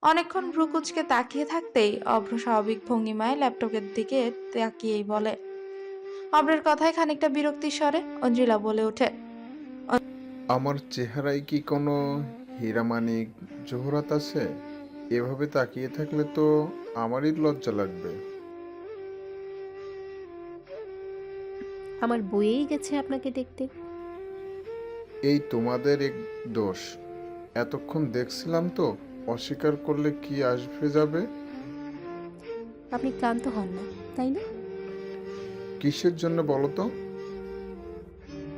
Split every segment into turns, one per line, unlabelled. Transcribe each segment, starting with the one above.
অনেকক্ষণ ভ্রুকুচকে তাকিয়ে থাকতেই অভ্র স্বাভাবিক ভঙ্গিমায় ল্যাপটপের দিকে তাকিয়েই বলে। অভ্রের কথায় খানিকটা বিরক্তির স্বরে অঞ্জিলা বলে ওঠে।
আমার চেহারায় কি কোনো হীরামানিক জহরত আছে? এভাবে তাকিয়ে থাকলে তো আমারই লজ্জা লাগবে।
আমার বয়েই গেছে আপনাকে দেখতে।
এই তোমাদের এক দোষ। এতক্ষণ দেখছিলাম তো, অস্বীকার করলে কি আসবে যাবে?
আপনি ক্লান্ত হন না, তাই না?
কিসের জন্য বলো তো?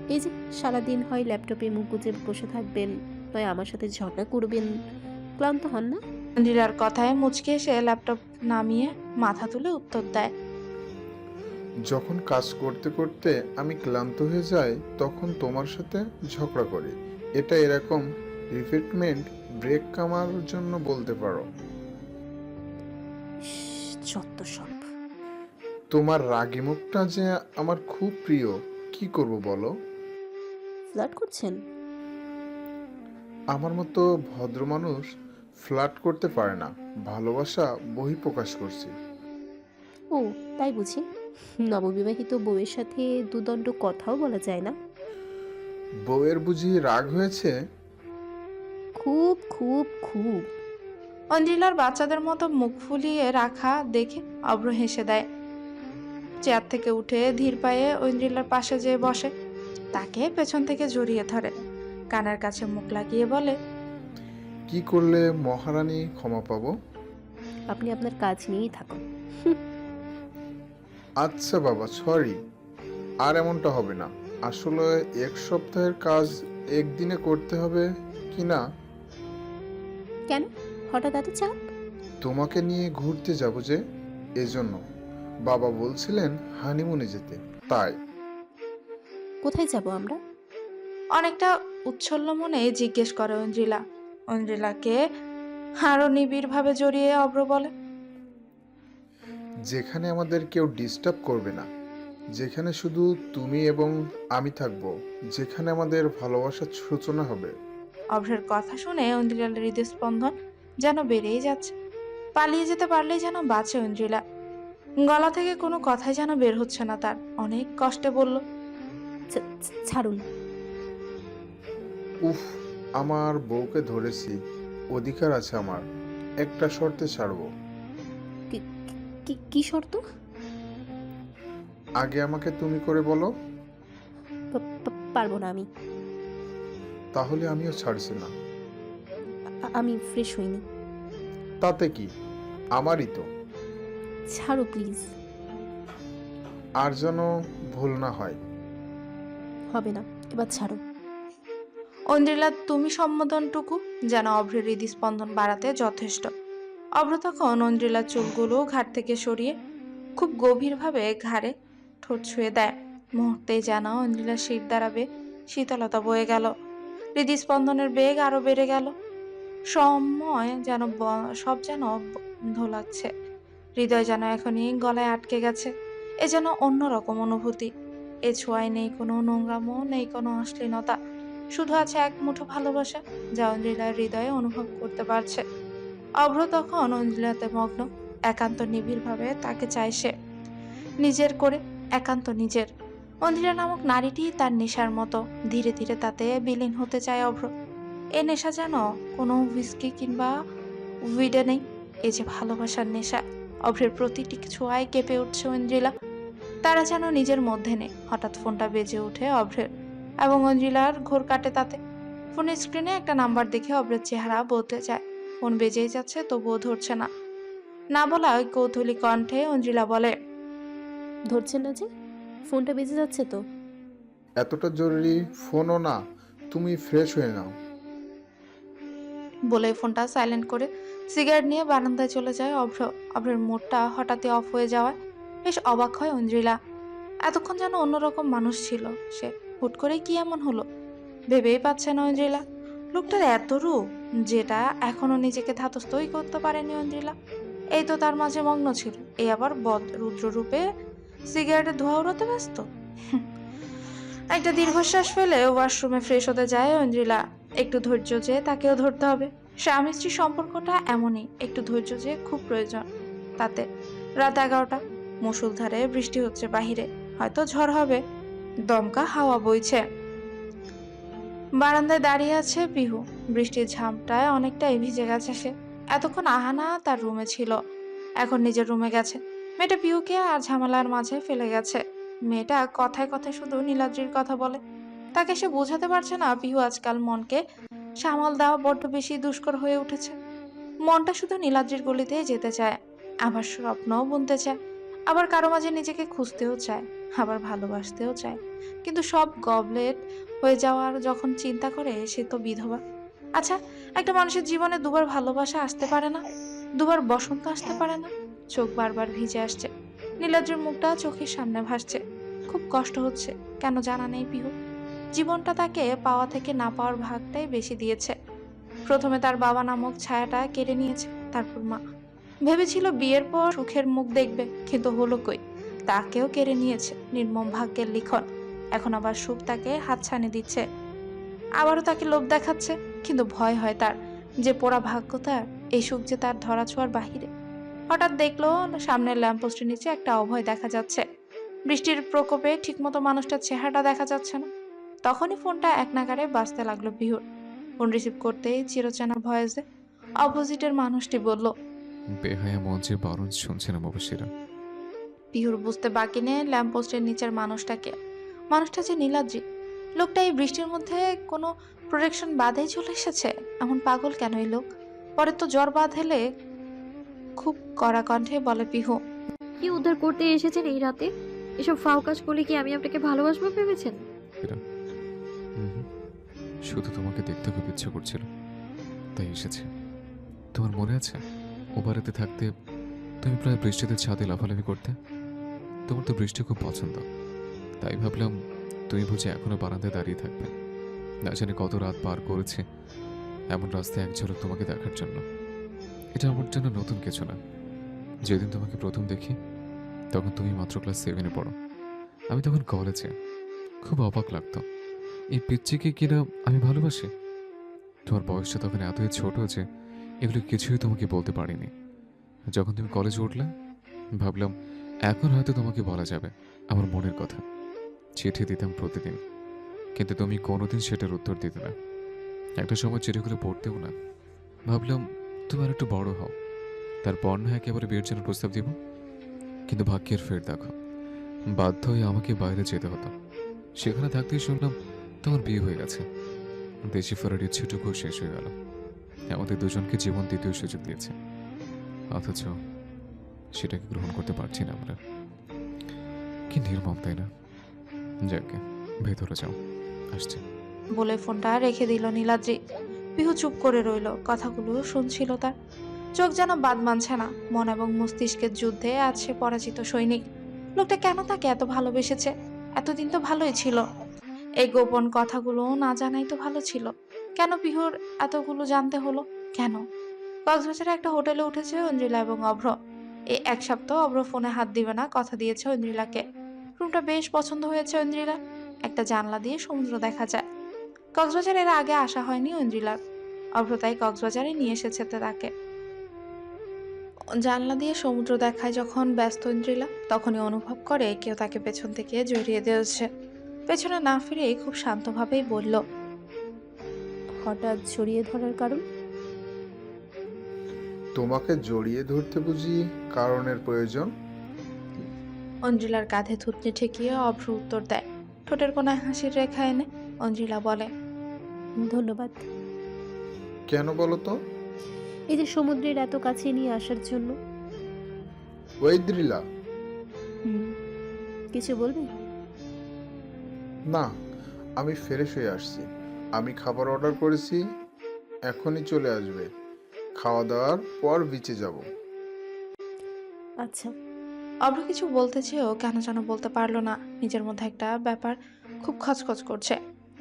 এই যে সারাদিন হয় ল্যাপটপে মুখ গুজে বসে থাকবেন, নয় আমার সাথে ঝগড়া করবেন। ক্লান্ত হন না?
অঞ্জিলার কথায় মুচকে এসে ল্যাপটপ নামিয়ে মাথা তুলে উত্তর দেয়।
যখন কাজ করতে করতে আমি ক্লান্ত হয়ে যাই, তখন তোমার সাথে ঝগড়া করি। এটা এরকম রিফ্রেশমেন্ট ব্রেক কামার জন্য বলতে পারো।
যত সব।
তোমার রাগী মুখটা যে আমার খুব প্রিয়। কি করব বলো?
ফ্লার্ট করছেন?
আমার মতো ভদ্র মানুষ ফ্লার্ট করতে পারে না, ভালোবাসা বহিঃপ্রকাশ করছি।
ও, তাই বুঝি। নববিবাহিত বউয়ের সাথে দুদণ্ড কথাও বলা যায় না?
বউয়ের বুঝি রাগ হয়েছে?
খুব খুব খুব।
অঞ্জিলার বাচ্চাদের মতো মুখ ফুলিয়ে রাখা দেখে অভ্র হেসে দেয়। চেয়ার থেকে উঠে ধীর পায়ে ঐন্দ্রিলার পাশে যেয়ে বসে, তাকে পেছন থেকে জড়িয়ে ধরে, কানের কাছে মুখ লাগিয়ে বলে।
কি করলে মহারানী ক্ষমা পাবো?
আপনি আপনার কাজ নিয়েই থাকুন।
আচ্ছা বাবা, সরি। আর এমনটা হবে না। আসলে এক সপ্তাহের কাজ একদিনে করতে হবে কি না?
কেন হঠাৎ এত চাপ?
তোমাকে নিয়ে ঘুরতে যাব যে, এজন্য। বাবা বলছিলেন হানিমুনে যেতে, তাই।
কোথায় যাব আমরা?
অনেকটা উচ্ছল্ল মনে জিজ্ঞেস করে ঐন্দ্রিলা। ঐন্দ্রিলাকে আরো নিবিড় ভাবে জড়িয়ে অভ্র বলে।
যেখানে আমাদের কেউ ডিস্টার্ব করবে না, যেখানে শুধু তুমি এবং আমি থাকবো, যেখানে আমাদের ভালোবাসার সূচনা হবে।
অভ্রের কথা শুনে ঐন্দ্রিলার হৃদস্পন্দন যেন বেড়েই যাচ্ছে। পালিয়ে যেতে পারলেই যেন বাঁচে ঐন্দ্রিলা। গলা থেকে কোনো কথাই যেন বের হচ্ছে না তার। অনেক কষ্টে বলল।
ছাড়ুন।
উফ, আমার বউকে ধরেছি। অধিকার আছে আমার। একটা শর্তে ছাড়বো।
কি কি শর্ত?
আগে আমাকে তুমি করে বলো।
পারবো না আমি।
তাহলে আমিও ছাড়ছি না।
আমি ফ্রেশ হইনি।
তাতে কি, আমারই তো।
ছাড়ো প্লিজ।
আর যেন ভুল না হয়।
হবে না, এবার ছাড়ো।
ঐন্দ্রিলার তুমি সম্বোধনটুকু যেন অভ্রের হৃদস্পন্দন বাড়াতে যথেষ্ট। অভ্র তখন ঐন্দ্রিলার চুলগুলো ঘাট থেকে সরিয়ে খুব গভীরভাবে ঘাড়ে ঠোঁট ছুঁয়ে দেয়। মুহূর্তেই যেন ঐন্দ্রিলার শির দ্বারাবে শীতলতা বয়ে গেল। হৃদস্পন্দনের বেগ আরো বেড়ে গেল। সময় যেন সব যেন বন্ধ লাগছে। হৃদয় যেন এখনই গলায় আটকে গেছে। এ যেন অন্যরকম অনুভূতি। এ ছোঁয়ায় নেই কোনো নোংরামো, নেই কোনো অশ্লীলতা। শুধু আছে এক মুঠো ভালোবাসা, যা অঞ্জিলার হৃদয়ে অনুভব করতে পারছে। অভ্র তখন অঞ্জিলাতে মগ্ন। একান্ত নিবিড়ভাবে তাকে চায় সে, নিজের করে, একান্ত নিজের। অঞ্জিলা নামক নারীটি তার নেশার মতো। ধীরে ধীরে তাতে বিলীন হতে চায় অভ্র। এ নেশা যেন কোনো হুইস্কি কিংবা উইডে নেই। এই যে ভালোবাসার নেশা। অভ্রের প্রতিটি ছোঁয়ায় কেঁপে উঠছে ঐন্দ্রিলা। তারা যেন নিজের মধ্যে নেই। হঠাৎ ফোনটা বেজে ওঠে অভ্রের, এবং ঐন্দ্রিলার ঘোর কাটে তাতে। ফোনের স্ক্রিনে একটা নাম্বার দেখে অভ্রের চেহারা বদলে যায়। ফোন বেজেই যাচ্ছে, তবুও ধরছে না। না বলা ওই কৌতূহলী কণ্ঠে ঐন্দ্রিলা বলে।
ধরছেন না যে? ফোনটা বেজে যাচ্ছে তো।
এতটা জরুরি ফোনও না। তুমি ফ্রেশ হয়ে নাও।
বলে ফোনটা সাইলেন্ট করে সিগারেট নিয়ে বারান্দায় চলে যায় অভ্র। অভ্রের মুডটা হঠাৎই অফ হয়ে যাওয়ায় বেশ অবাক হয় ঐন্দ্রিলা। এতক্ষণ যেন অন্যরকম মানুষ ছিল সে। হুট করে কি এমন হলো ভেবেই পাচ্ছে না ঐন্দ্রিলা। লোকটার এত রূপ, যেটা এখনো নিজেকে ধাতস্থই করতে পারেনি ঐন্দ্রিলা। এই তো তার মাঝে মগ্ন ছিল, এই আবার রুদ্র রূপে সিগারেটের ধোঁয়া উড়াতে ব্যস্ত। হুঁ। একটা দীর্ঘশ্বাস ফেলে ওয়াশরুমে ফ্রেশ হতে যায় ঐন্দ্রিলা। একটু ধৈর্য চেয়ে তাকেও ধরতে হবে। স্বামী স্ত্রী সম্পর্কটা এমনই, একটু ধৈর্য যে খুব প্রয়োজন তাতে। রাত 11টা, মুষলধারে বৃষ্টি হচ্ছে বাহিরে, হয়তো ঝড় হবে। দমকা হাওয়া বইছে। বারান্দায় দাঁড়িয়ে আছে পিহু। বৃষ্টির ঝাপটায় অনেকটাই ভিজে গেছে সে। এতক্ষণ আহানা তার রুমে ছিল, এখন নিজের রুমে গেছে। মেয়েটা পিহুকে আর ঝামেলার মাঝে ফেলে গেছে। মেয়েটা কথায় কথায় শুধু নীলাদ্রির কথা বলে। তাকে সে বোঝাতে পারছে না পিহু আজকাল মনকে সামাল দেওয়া বড্ড বেশি দুষ্কর হয়ে উঠেছে। মনটা শুধু নীলাদ্রির গলিতেই যেতে চায়, আবার স্বপ্নও বুনতে চায়, আবার কারো মাঝে নিজেকে খুঁজতেও চায়, আবার ভালোবাসতেও চায়। কিন্তু সব গবলেট হয়ে যাওয়ার যখন চিন্তা করে, সে তো বিধবা। আচ্ছা, একটা মানুষের জীবনে দুবার ভালোবাসা আসতে পারে না? দুবার বসন্ত আসতে পারে না? চোখ বারবার ভিজে আসছে। নীলাদ্রির মুখটা চোখের সামনে ভাসছে। খুব কষ্ট হচ্ছে, কেন জানা নেই পিহু। জীবনটা তাকে পাওয়া থেকে না পাওয়ার ভাগটাই বেশি দিয়েছে। প্রথমে তার বাবা নামক ছায়াটা কেড়ে নিয়েছে, তারপর মা। ভেবেছিল বিয়ের পর সুখের মুখ দেখবে, কিন্তু হলো কই, তাকেও কেড়ে নিয়েছে নির্মম ভাগ্যের লিখন। এখন আবার সুখ তাকে হাতছানি দিচ্ছে, আবারও তাকে লোভ দেখাচ্ছে। কিন্তু ভয় হয় তার, যে পোড়া ভাগ্য তার, এই সুখ যে তার ধরাছোঁয়ার বাহিরে। হঠাৎ দেখলো সামনের ল্যাম্পপোস্টের নিচে একটা অভয় দেখা যাচ্ছে। বৃষ্টির প্রকোপে ঠিকমতো মানুষটার চেহারাটা দেখা যাচ্ছে না। তখনই ফোনটা এক নাগাড়ে বাজতে লাগলো পিহুর। ফোন রিসিভ করতেই চিরচেনা ভয়েসে অপোজিটের মানুষটি বলল।
বেহায়া মঞ্চের বারণ শুনছে না মবশিরা।
পিহুর বুঝতে বাকি নেই ল্যাম্পপোস্টের নিচের মানুষটাকে। মানুষটা যে নীলাদ্রি। লোকটা এই বৃষ্টির মধ্যে কোনো প্রোটেকশন বাঁধেই চলে এসেছে। এমন পাগল কেন এই লোক? পরে তো জ্বর বাঁধেলে। খুব কড়া কণ্ঠে বলে পিহু।
কি উদ্ধার করতে এসেছেন এই রাতে? এসব ফাও কাজ করলে কি আমি আপনাকে ভালোবাসবো ভেবেছেন?
এরা হুম, শুধু তোমাকে দেখতে খুব ইচ্ছে করছিল, তাই এসেছে। তোমার মনে আছে ও বাড়িতে থাকতে তুমি প্রায় বৃষ্টিতে ছাদে লাফালাফি করতে? তোমার তো বৃষ্টি খুব পছন্দ, তাই ভাবলাম তুমি বুঝি এখনো বারান্দায় দাঁড়িয়ে থাকবে। না জানি কত রাত পার করেছে এমন রাস্তায় এক ঝলক তোমাকে দেখার জন্য। এটা আমার জন্য নতুন কিছু না। যেদিন তোমাকে প্রথম দেখি তখন তুমি মাত্র ক্লাস 7-এ পড়ো, আমি তখন কলেজে। খুব অবাক লাগতো এই পিচ্চিকে কিনা আমি ভালোবাসি। তোমার বয়সটা তখন এতই ছোট যে এগুলো কিছুই তোমাকে বলতে পারিনি। যখন তুমি কলেজে উঠলে ভাবলাম এখন হয়তো তোমাকে বলা যাবে আমার মনের কথা। চিঠি দিতাম প্রতিদিন, কিন্তু তুমি কোনোদিন সেটার উত্তর দিতে না। একটা সময় চিঠিগুলো পড়তেও না। ভাবলাম তুমি আর একটু বড় হও, তারপর না একেবারে বিয়ের জন্য প্রস্তাব দিব। কিন্তু ভাগ্যের ফের দেখো, বাধ্য হয়ে আমাকে বাইরে যেতে হতো। সেখানে থাকতেই শুনলাম তোমার বিয়ে হয়ে গেছে। দেশে ফেরার ইচ্ছেটুকু শেষ হয়ে গেল। আমাদের দুজনকে জীবন দ্বিতীয় সুযোগ দিয়েছে, অথচ সেটাকে গ্রহণ করতে পারছি না আমরা। কি নির্মম, তাই না? যাকে ভেতরে যাও, আসছে।
বলে ফোনটা রেখে দিল নীলাদ্রি। পিহু চুপ করে রইল, কথাগুলো শুনছিল তার। চোখ যেন বাদ মানছে না। মন এবং মস্তিষ্কের যুদ্ধে আজ সে পরাজিত সৈনিক। লোকটা কেন তাকে এত ভালোবেসেছে? এতদিন তো ভালোই ছিল। এই গোপন কথাগুলো না জানাই তো ভালো ছিল। কেন পিহুর এতগুলো জানতে হলো? কেন? কক্সবাজারে একটা হোটেলে উঠেছে ঐন্দ্রিলা এবং অভ্র। এই এক সপ্তাহ অভ্র ফোনে হাত দিবে না কথা দিয়েছে ঐন্দ্রিলাকে। রুমটা বেশ পছন্দ হয়েছে ঐন্দ্রিলার। একটা জানলা দিয়ে সমুদ্র দেখা যায়। কক্সবাজার এর আগে আসা হয়নি ঐন্দ্রিলার। অভ্র তাই কক্সবাজারে নিয়ে এসেছে তাকে। জানলা দিয়ে সমুদ্র দেখায় যখন ব্যস্ত ঐন্দ্রিলা, তখনই অনুভব করে কেউ তাকে পেছন থেকে জড়িয়ে দিয়েছে। পেছনে না ফিরেই খুব শান্তভাবেই বলল।
হঠাৎ ছড়িয়ে ধরার কারণ?
তোমাকে জড়িয়ে ধরতে বুঝি কারণের প্রয়োজন?
অঞ্জিলার কাঁধে থুতনি ঠেকিয়ে অভ্র উত্তর দেয়, ঠোঁটের কোনায় হাসির রেখা এনে। অঞ্জিলা বলে।
ধন্যবাদ।
কেন বলো তো?
এই যে সমুদ্রের এত কাছে নিয়ে আসার জন্য।
ওয়েদ্রিলা।
হুম, কিছু বলবে?
না, আমি ফ্রেশ হয়ে আসছি। আমি খাবার অর্ডার করেছি, এখনই চলে আসবে। খাওয়া দাওয়ার পর বিচে যাব।
আচ্ছা।
অভ্র কিছু বলতে চেয়েও কেন যেন বলতে পারলো না। নিজের মধ্যে একটা ব্যাপার খুব খচখচ করছে।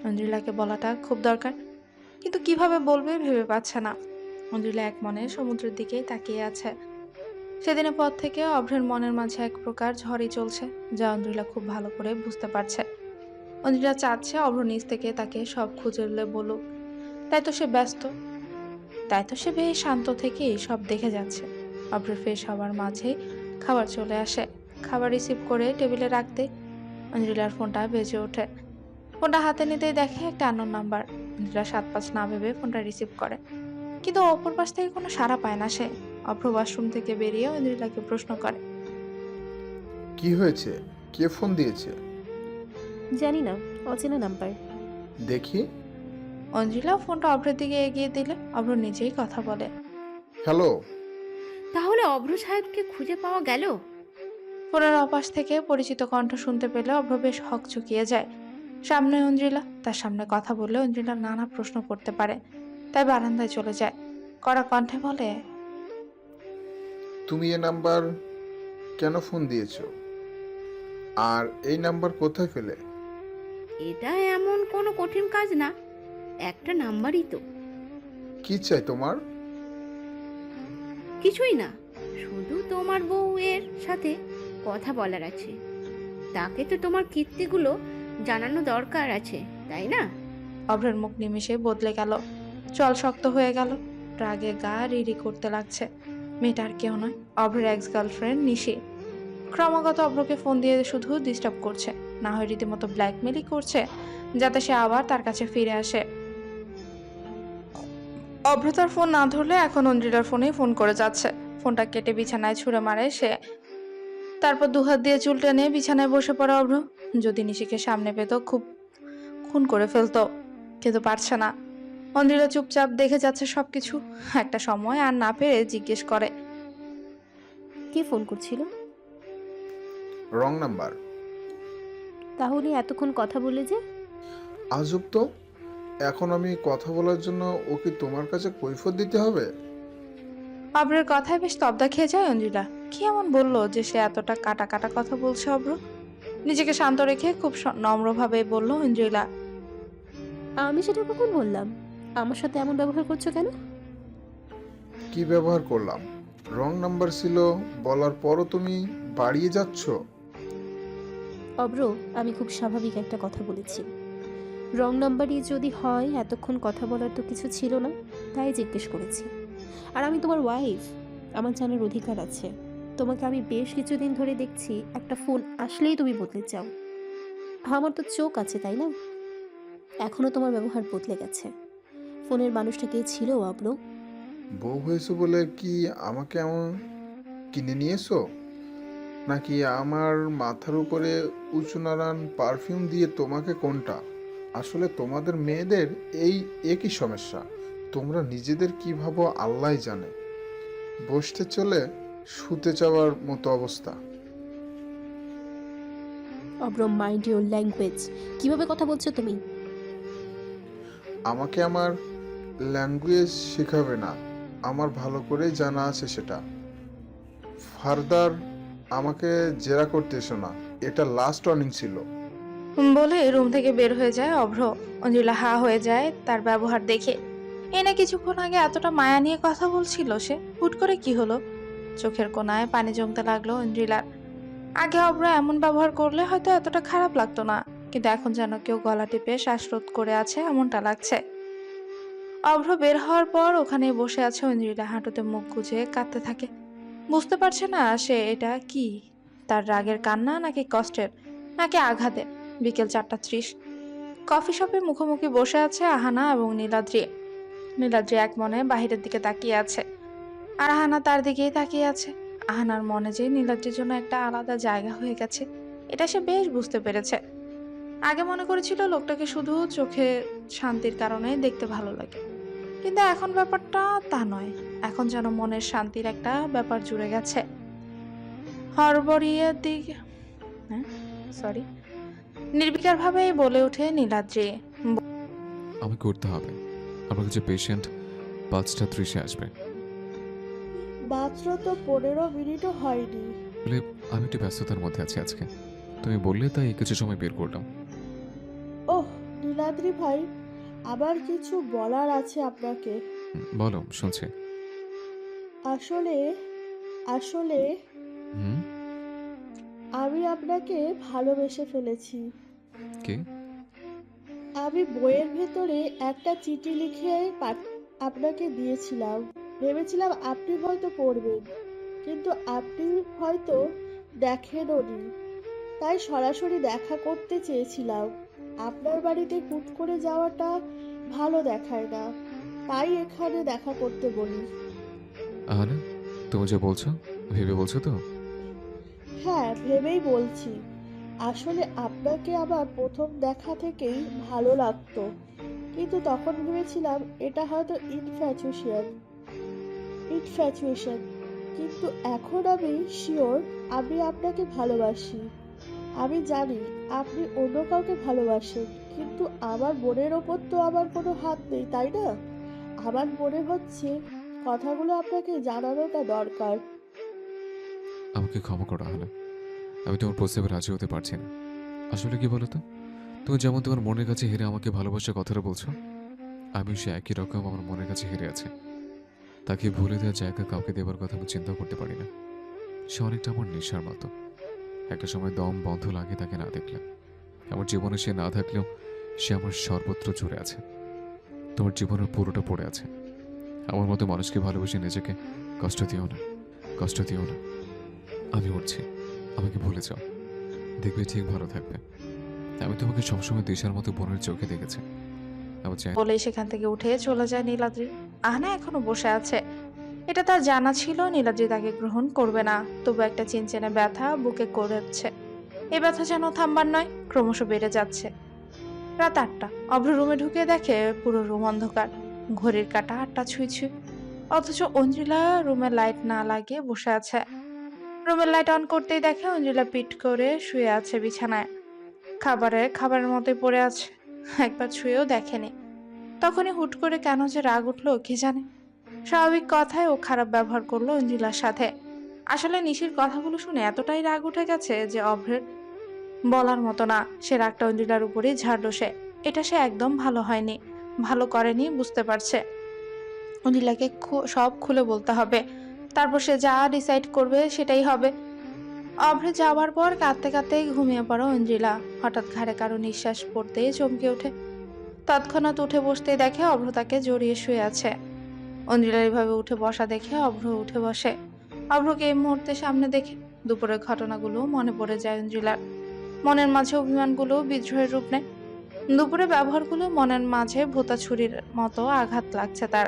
অঞ্জিলাকে বলাটা খুব দরকার, কিন্তু কিভাবে বলবে ভেবে পাচ্ছে না। অঞ্জিলা এক মনে সমুদ্রের দিকেই তাকিয়ে আছে। সেদিনের পর থেকে অভ্রের মনের মাঝে এক প্রকার ঝড়ই চলছে, যা অঞ্জিলা খুব ভালো করে বুঝতে পারছে। অঞ্জিলা চাচ্ছে অভ্র নিজ থেকে তাকে সব খুঁজে বলুক, তাই তো সে ব্যস্ত। তাই তো সে বেশ শান্ত থেকে সব দেখে যাচ্ছে। অভ্র ফ্রেশ হওয়ার মাঝে খাবার চলে আসে। খাবার রিসিভ করে টেবিলে রাখতে অঞ্জলিলার ফোনটা বেজে ওঠে। ফোনটা হাতে নিতেই দেখে একটা আননোন নাম্বার। অঞ্জলিলা 7-5 না ভেবে ফোনটা রিসিভ করে, কিন্তু অপর পাশ থেকে কোনো সাড়া পায় না সে। অভ্র ওয়াশরুম থেকে বেরিয়ে অঞ্জলিলাকে প্রশ্ন করে।
কি হয়েছে? কে ফোন দিয়েছে?
জানি না, অচেনা নাম্বার।
দেখি।
অঞ্জলিলা ফোনটা অভ্রের দিকে এগিয়ে দিলে অভ্র নিজেই কথা বলে।
হ্যালো।
তাহলে অভ্র সাহেবকে খুঁজে পাওয়া গেল?
ফোনের অপাশ থেকে পরিচিত কণ্ঠ শুনতে পেলে অভ্র বেশ হকচকিয়ে যায়। সামনে অঞ্জলিলা, তার সামনে কথা বললে অঞ্জলিলা নানা প্রশ্ন করতে পারে, তাই বারান্দায় চলে যায়। কড়া কণ্ঠে বলে,
তুমি এ নাম্বার কেন ফোন দিয়েছো? আর এই নাম্বার কোথায় পেলে?
এটা এমন কোনো কঠিন কাজ না, একটা নাম্বারই তো।
কি চাই তোমার?
কিছুই না, শুধু তোমার বউয়ের সাথে কথা বলার আছে। তাকে তো তোমার কীর্তিগুলো জানানো দরকার আছে, তাই না?
অভ্রের মুখ নিমিষে বদলে গেল, চল শক্ত হয়ে গেল, রাগে গা রিরি করতে লাগছে। মেয়েটার কেউ নয়, অভ্রের এক্স গার্লফ্রেন্ড নিশি। ক্রমাগত অভ্রকে ফোন দিয়ে শুধু ডিস্টার্ব করছে, না হয় রীতিমতো ব্ল্যাকমেলই করছে, যাতে সে আবার তার কাছে ফিরে আসে। অভ্র তার ফোন না ধরলে এখন অঞ্জলিলার ফোনেই ফোন করে যাচ্ছে। ফোনটা কেটে বিছানায় ছুঁড়ে মারে সে। তারপর দুহাত দিয়ে চুল টেনে বিছানায় বসে পড়ে অভ্র। যদি নিশিকে সামনে পেত খুব খুন করে ফেলতো, কিন্তু পারছে না। অঞ্জলিলা চুপচাপ দেখে যাচ্ছে সবকিছু। একটা সময় আর না পেরে জিজ্ঞেস করে,
কে ফোন করছিল?
Wrong number.
তাহলে এতক্ষণ কথা বললে যে?
আজব তো, এখন আমি কথা বলার জন্য ওকে তোমার কাছে কৈফিয়ত দিতে হবে?
অভ্রের কথায় বেশ তবদা খেয়ে যায় অঞ্জলিলা। কি এমন বললো যে সে এতটা কাটা কাটা কথা বলছে অভ্র? নিজেকে শান্ত রেখে খুব নম্রভাবে বলল অঞ্জলিলা,
আমি সেটা কখন বললাম? আমার সাথে এমন ব্যবহার করছো কেন?
কি ব্যবহার করলাম? রং নাম্বার ছিল বলার পরও তুমি বাড়িয়ে যাচ্ছ।
অব্র, আমি খুব স্বাভাবিক একটা কথা বলেছি। রং নাম্বারই যদি হয়, এতক্ষণ কথা বলার তো কিছু ছিল না, তাই জিজ্ঞেস করেছি। আর আমি তোমার ওয়াইফ, আমার জানার অধিকার আছে। তোমাকে আমি বেশ কিছুদিন ধরে দেখছি, একটা ফোন আসলেই তুমি বদলে যাও। আমার তো চোখ আছে, তাই না? এখনও তোমার ব্যবহার বদলে গেছে। ফোনের মানুষটা কে ছিল অব্র?
বউ হয়েছো বলে কি আমাকে এমন কিনে নিয়েছো? নাকি আমার মাথার উপরে উঁচু নারায়ণ পারফিউম দিয়ে তোমাকে? কোনটা? আসলে তোমাদের মেয়েদের এই একই সমস্যা। তোমরা নিজেদের কি ভাবো আল্লাহ জানে। বসতে চলে শুতে যাওয়ার মতো অবস্থা।
অব্র, মাইন্ড ইউর ল্যাঙ্গুয়েজ। কিভাবে কথা বলছো তুমি?
আমাকে আমার ল্যাঙ্গুয়েজ শেখাবে না, আমার ভালো করেই জানা আছে সেটা। ফার্দার আমাকে জেরা করতে এসো না, এটা লাস্ট ওয়ার্নিং ছিল।
বলে রুম থেকে বের হয়ে যায় অভ্র। অঞ্জলিলা হা হয়ে যায় তার ব্যবহার দেখে। এনে কিছুক্ষণ আগে এতটা মায়া নিয়ে কথা বলছিল সে, হুট করে কি হলো? চোখের কোণায় পানি জমতে লাগলো অঞ্জলিলার। আগে অভ্র এমন ব্যবহার করলে হয়তো এতটা খারাপ লাগতো না, কিন্তু এখন যেন কেউ গলা টিপে শ্বাসরোধ করে আছে এমনটা লাগছে। অভ্র বের হওয়ার পর ওখানে বসে আছে অঞ্জলিলা, হাঁটুতে মুখ গুজে কাঁদতে থাকে। বুঝতে পারছে না সে এটা কি, তার রাগের কান্না নাকি কষ্টের নাকি আঘাতের। বিকেল 4:30, কফি শপে মুখোমুখি বসে আছে আহানা এবং নীলাদ্রি। নীলাদ্রি এক মনে বাহিরের দিকে তাকিয়ে আছে, আর আহানা তার দিকেই তাকিয়ে আছে। আহানার মনে যে নীলাদ্রির জন্য একটা আলাদা জায়গা হয়ে গেছে, এটা সে বেশ বুঝতে পেরেছে। আগে মনে করেছিল লোকটাকে শুধু চোখে শান্তির কারণে দেখতে ভালো লাগে, কিন্তু এখন ব্যাপারটা তা নয়। এখন যেন মনের শান্তির একটা ব্যাপার জুড়ে গেছে। হরবরিয়ের দিকে সরি নির্বিকার ভাবে বলে ওঠে নীলাদ্রি,
আমাকে করতে হবে। আমার কাছে পেশেন্ট 5:30 আসবে।
মাত্র তো 15 মিনিটও হয়নি।
বলে আমি একটু ব্যস্ততার মধ্যে আছি আজকে, তুমি বললে তাই কিছু সময় বের করলাম।
ওহ নীলাদ্রি ভাই, আবার কিছু বলার আছে আপনাকে।
বলো, শুনছি।
আসলে আসলে
হুম।
আমি আপনাকে ভালোবেসে ফেলেছি।
কে?
আমি বইয়ের ভেতরে একটা চিঠি লিখে আপনাকে দিয়েছিলাম। ভেবেছিলাম আপনি হয়তো পড়বেন, কিন্তু আপনি হয়তো দেখেনওনি। তাই সরাসরি দেখা করতে চেয়েছিলাম। আপনার বাড়িতে হুট করে যাওয়াটা ভালো দেখায় না, তাই এখানে দেখা করতে বলি।
আহানা, তুমি যে বলছো ভেবে বলছো তো?
হ্যাঁ, ভেবেই বলছি। আসলে আপনাকে আমার প্রথম দেখা থেকেই ভালো লাগতো, কিন্তু তখন ভেবেছিলাম এটা হয়তো ইনফ্যাচুয়েশন। কিন্তু এখন আমি শিওর আমি আপনাকে ভালোবাসি। আমি জানি আপনি অন্য কাউকে ভালোবাসেন, কিন্তু আমার মনের ওপর তো আমার কোনো হাত নেই, তাই না? আমার মনে হচ্ছে কথাগুলো আপনাকে জানানোটা দরকার।
আমাকে ক্ষমা করো আহানা, আমি তোমার প্রস্তাবে রাজি হতে পারছি না। আসলে কি বলো তো, তুমি যেমন তোমার মনের কাছে হেরে আমাকে ভালোবাসার কথাটা বলছো, আমিও সে একই রকম আমার মনের কাছে হেরে আছে। তাকে ভুলে দেওয়ার জায়গা কাউকে দেবার কথা আমি চিন্তা করতে পারি না। সে অনেকটা আমার নেশার মতো। একটা সময় দম বন্ধ লাগে তাকে না দেখলে। আমার জীবনে সে না থাকলেও সে আমার সর্বত্র জুড়ে আছে। তোমার জীবনের পুরোটা পড়ে আছে। আমার মতো মানুষকে ভালোবেসে নিজেকে কষ্ট দিও না, কষ্ট দিও না। আমি উঠছি, আমাকে ভুলে যাও, দেখবে ঠিক ভালো থাকবে। আমি তোমাকে সবসময় দিশার মতো বোনের চোখে দেখেছি। আমি চাই
বলেই সেখান থেকে উঠে চলে যায় নীলাদ্রি। আহনা এখনো বসে আছে। এটা তার জানা ছিল নীলাদ্রি তাকে গ্রহণ করবে না, তবু একটা চিনচেনে ব্যথা বুকে করেছে। এ ব্যথা যেন থামবার নয়, ক্রমশ বেড়ে যাচ্ছে। রাত 8টা। অভ্র রুমে ঢুকে দেখে পুরো রুম অন্ধকার। ঘড়ির কাঁটা 8টা ছুঁই ছুঁই। অথচ অঞ্জুলা রুমের লাইট না লাগিয়ে বসে আছে। রুমের লাইট অন করতেই দেখে অঞ্জুলা পিঠ করে শুয়ে আছে বিছানায়। খাবারের মতোই পড়ে আছে। একবার ছুঁয়েও দেখেনি। তখনই হুট করে কেন যে রাগ উঠলো কে জানে। স্বাভাবিক কথায় ও খারাপ ব্যবহার করলো অঞ্জুলার সাথে। আসলে নিশির কথাগুলো শুনে এতটাই রাগ উঠে গেছে যে অভ্রের বলার মতো না। সে রাগটা অঞ্জুলার উপরেই ঝাড়লো সে। এটা সে একদম ভালো হয়নি, ভালো করেনি, বুঝতে পারছে। অঞ্জুলাকে সব খুলে বলতে হবে, তারপর সে যা ডিসাইড করবে সেটাই হবে। অভ্রে যাওয়ার পর কাঁদতে কাঁদতেই ঘুমিয়ে পড়ে অঞ্জিলা। হঠাৎ ঘাড়ে কারো নিঃশ্বাস পড়তেই চমকে ওঠে। তৎক্ষণাৎ উঠে বসতেই দেখে অভ্র তাকে জড়িয়ে শুয়ে আছে। অঞ্জিলা এভাবে উঠে বসা দেখে অভ্র উঠে বসে। অভ্রকে এই মুহূর্তে সামনে দেখে দুপুরের ঘটনাগুলো মনে পড়ে যায় অঞ্জিলার। মনের মাঝে অভিমানগুলো বিদ্রোহের রূপ নেয়। দুপুরে ব্যবহারগুলো মনের মাঝে ভোঁতা ছুরির মতো আঘাত লাগছে তার।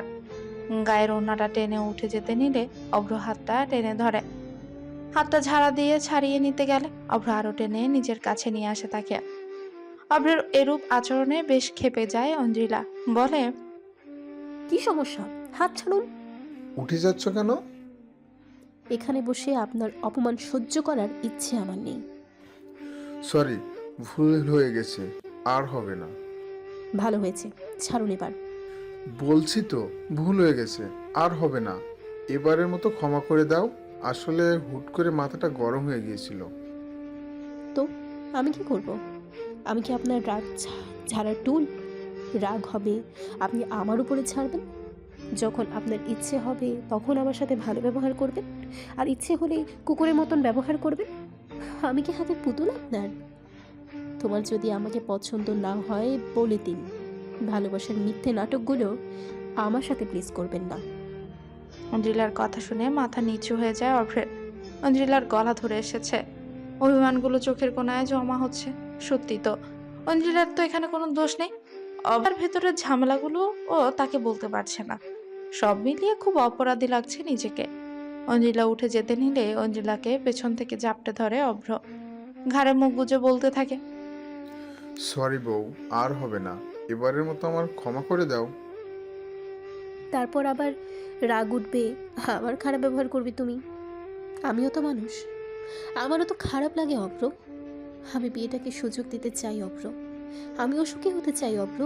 গায়ের ওড়নাটা টেনে উঠে যেতে নিলে অভ্র হাতটা টেনে ধরে। হাতটা ঝাড়া দিয়ে ছাড়িয়ে নিতে গেলে অভ্র আরো টেনে নিজের কাছে নিয়ে আসে তাকে। অভ্রের এরূপ আচরণে বেশ ক্ষেপে যায় অঞ্জিলা। বলে,
কি সমস্যা? হাত ছাড়ুন।
উঠে যাচ্ছ কেন?
এখানে বসে আপনার অপমান সহ্য করার ইচ্ছে আমার নেই।
সরি, ভুল হয়ে গেছে, আর হবে না।
ভালো হয়েছে, ছাড়ুন এবার।
বলছি তো ভুল হয়ে গেছে, আর হবে না। এবারের মতো ক্ষমা করে দাও। আসলে হুট করে মাথাটা গরম হয়ে গিয়েছিল।
তো আমি কি করব? আমি কি আপনার রাগ ঝাড়ার টুল? রাগ হবে আপনি আমার উপরে ছাড়বেন, যখন আপনার ইচ্ছে হবে তখন আমার সাথে ভালো ব্যবহার করবেন, আর ইচ্ছে হলেই কুকুরের মতন ব্যবহার করবেন। আমি কি হাতের পুতুল আপনার? তোমার যদি আমাকে পছন্দ না হয় বলে দিন। ভালোবাসার মিথ্যে নাটকগুলো আমার সাথে প্লিজ করবেন না।
অঞ্জিলার কথা শুনে মাথা নিচু হয়ে যায় অভ্রের। অঞ্জিলার গলা ধরে এসেছে। অভিমানগুলো চোখের কোণায় জমা হচ্ছে। সত্যি তো, অঞ্জিলার তো এখানে কোনো দোষ নেই। অভ্রের ভেতরের ঝামেলাগুলো ও তাকে বলতে পারছে না। সব মিলিয়ে খুব অপরাধী লাগছে নিজেকে। অঞ্জিলা উঠে যেতে নিলে অঞ্জিলাকে পেছন থেকে জাপটে ধরে অভ্র। ঘাড়ে মুখ গুজে বলতে থাকে,
সরি বউ, আর হবে না। এবারের মতো আমার ক্ষমা করে দাও।
তারপর আবার রাগ উঠবে, আবার খারাপ ব্যবহার করবে তুমি। আমিও তো মানুষ, আমারও তো খারাপ লাগে অভ্র। আমি বিয়েটাকে সুযোগ দিতে চাই অভ্র। আমিও সুখী হতে চাই অভ্র,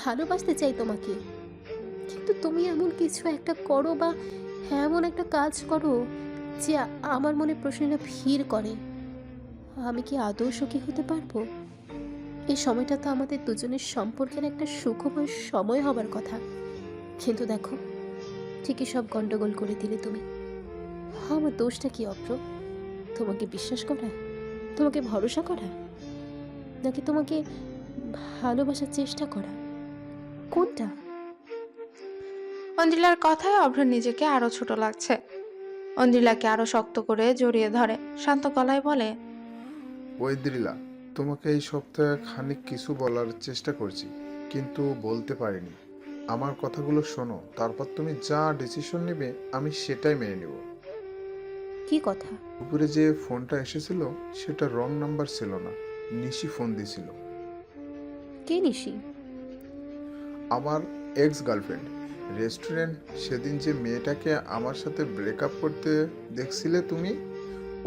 ভালোবাসতে চাই তোমাকে। কিন্তু তুমি এমন কিছু একটা করো বা এমন একটা কাজ করো যে আমার মনে প্রশ্নটা ভিড় করে। আমি কি আদৌ সুখী হতে পারবো? এই সময়টা তো আমাদের দুজনের সম্পর্কের একটা সুখময় সময় হবার কথা, কিন্তু দেখো ঠিকই সব গন্ডগোল করে দিলে তুমি। আমার দোষটা কি অভ্র? তোমাকে বিশ্বাস করা, তোমাকে ভরসা করা, নাকি তোমাকে ভালোবাসার চেষ্টা করা? কোনটা?
অঞ্জিলার কথায় অভ্র নিজেকে আরো ছোট লাগছে। অঞ্জিলাকে আরো শক্ত করে জড়িয়ে ধরে শান্ত গলায় বলে,
ঐদ্রিলা, তোমাকে এই সপ্তাহে খানিক কিছু বলার চেষ্টা করছি, কিন্তু বলতে পারিনি। আমার কথাগুলো শোনো, তারপর তুমি যা ডিসিশন নেবে আমি সেটাই মেনে নেব।
কি কথা?
উপরে যে ফোনটা এসেছিল সেটা রং নাম্বার ছিল না, নিশি ফোন দিছিল।
কে নিশি?
আমার এক্স গার্লফ্রেন্ড। রেস্টুরেন্ট সেদিন যে মেয়েটাকে আমার সাথে ব্রেকআপ করতে দেখছিলে তুমি,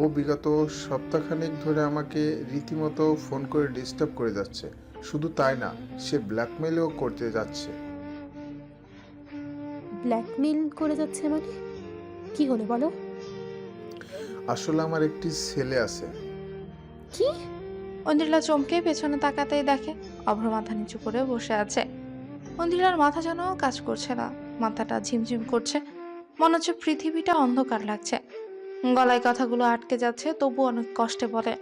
ও বিগত সপ্তাহখানেক ধরে আমাকে রীতিমতো ফোন করে ডিস্টার্ব করে যাচ্ছে। শুধু তাই না, সে ব্ল্যাকমেলও করতে যাচ্ছে।
ব্ল্যাকমেল করে যাচ্ছে মানে? কি হলো বলো?
আসলে আমার একটি ছেলে আছে।
কি?
অঞ্জিলা চমকে পেছনে তাকাতেই দেখে অভ্র মাথা নিচু করে বসে আছে। অঞ্জিলার মাথা যেন কাজ করছে না, মাথাটা ঝিমঝিম করছে, মনে হচ্ছে পৃথিবীটা অন্ধকার লাগছে। গলায় কথাগুলো আটকে যাচ্ছে, তবু অনেক কষ্টে বলে,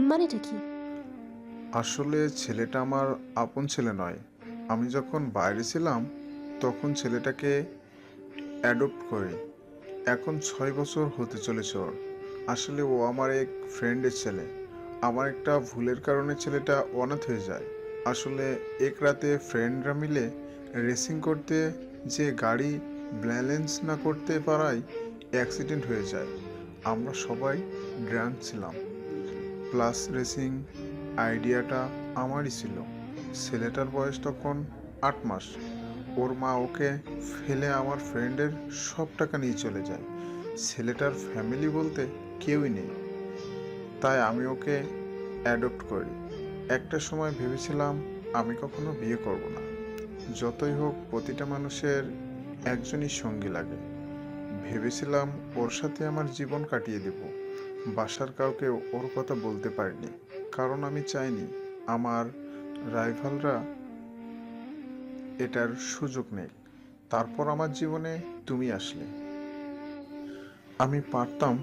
মানেটা কি?
আসলে ছেলেটা আমার আপন ছেলে নয়। আমি যখন বাইরে ছিলাম তখন ছেলেটাকে অ্যাডপ্ট করি। এখন 6 বছর হতে চলেছে ওর। আসলে ও আমার এক ফ্রেন্ডের ছেলে। আমার একটা ভুলের কারণে ছেলেটা অনাথ হয়ে যায়। আসলে এক রাতে ফ্রেন্ডরা মিলে রেসিং করতে যে গাড়ি ব্যালেন্স না করতে পারায় অ্যাক্সিডেন্ট হয়ে যায়। আমরা সবাই ড্রাঙ্ক ছিলাম, প্লাস রেসিং আইডিয়াটা আমারই ছিল। ছেলেটার বয়স তখন 8 মাস। ওর মা ওকে ফেলে আমার ফ্রেন্ডের সব টাকা নিয়ে চলে যায়। ছেলেটার ফ্যামিলি বলতে কেউই নেই, তাই আমি ওকে অ্যাডপ্ট করি। একটা সময় ভেবেছিলাম আমি কখনো বিয়ে করব না। যতই হোক প্রতিটা মানুষের একজনই সঙ্গী লাগে। ভেবেছিলাম ওর সাথে আমার জীবন কাটিয়ে দেব। বাসার কাউকে ওর কথা বলতে পারিনি, কারণ আমি চাইনি আমার রাইভালরা এটার সুযোগ নেই। তারপর আমার জীবনে তুমি আসলে। আমি পারতাম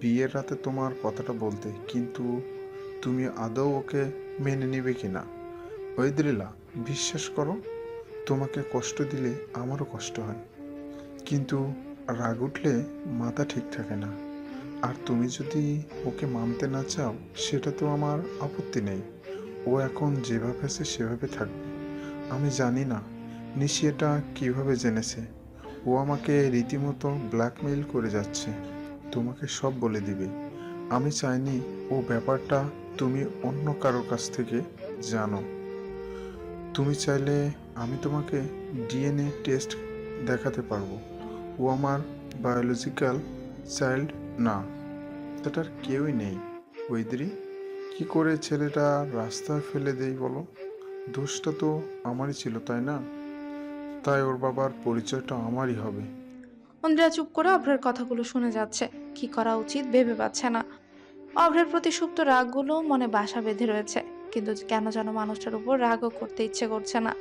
বিয়ের রাতে তোমার কথাটা বলতে, কিন্তু তুমি আদৌ ওকে মেনে নেবে কিনা? ঐদ্রিলা, বিশ্বাস করো, তোমাকে কষ্ট দিলে আমারও কষ্ট হয়, কিন্তু রাগ উঠলে মাথা ঠিক থাকে না। আর তুমি যদি ওকে মানতে না চাও সেটা তো আমার আপত্তি নেই। ও এখন যেভাবে আছে সেভাবে থাকবে। আমি জানি না নিশি এটা কীভাবে জেনেছে। ও আমাকে রীতিমতো ব্ল্যাকমেইল করে যাচ্ছে, তোমাকে সব বলে দিবে। আমি চাইনি ও ব্যাপারটা তুমি অন্য কারোর কাছ থেকে জানো। তুমি চাইলে আমি তোমাকে ডিএনএ টেস্ট দেখাতে পারবো। ও আমার বায়োলজিক্যাল চাইল্ড না, সেটার কেউই নেই। ওইদ্রি, কি করে ছেলেটা রাস্তায় ফেলে দেই বলো? দোষটা তো আমারই ছিল, তাই না? তাই ওর বাবার পরিচয়টা আমারই হবে।
অঞ্জিলা চুপ করে অভ্রের কথাগুলো শুনে যাচ্ছে। কি করা উচিত ভেবে পাচ্ছে না। অভ্রের প্রতি সুপ্ত রাগগুলো মনে বাসা বেঁধে রয়েছে, কিন্তু কেন যেন মানুষটার উপর রাগও করতে ইচ্ছে করছে না।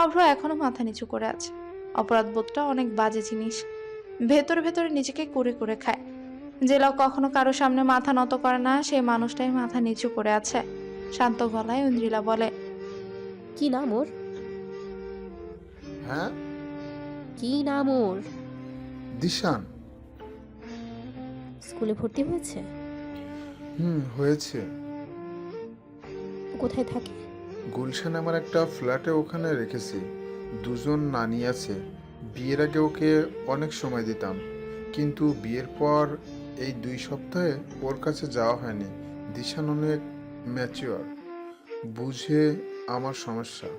অভ্র এখনো মাথা নিচু করে আছে। অপরাধ বোধটা অনেক বাজে জিনিস, ভেতরে ভেতরে নিজেকে কুরে কুরে খায়। যে লোক কখনো কারো সামনে মাথা নত করে না, সেই মানুষটাই মাথা নিচু করে আছে। শান্ত গলায় অঞ্জিলা বলে,
কি নাম ওর?
হ্যাঁ,
কি নাম ওর?
দিশান।
স্কুলে ভর্তি হয়েছে?
হয়েছে।
ও কোথায় থাকে?
গুলশান আমার একটা ফ্ল্যাটে ওখানে রেখেছি। দুজন নানি আছে। বিয়ের আগে ওকে অনেক সময় দিতাম, কিন্তু বিয়ের পর এই 2 সপ্তাহে ওর কাছে যাওয়া হয়নি। দিশান অনেক ম্যাচিওর, বুঝে আমার সমস্যা।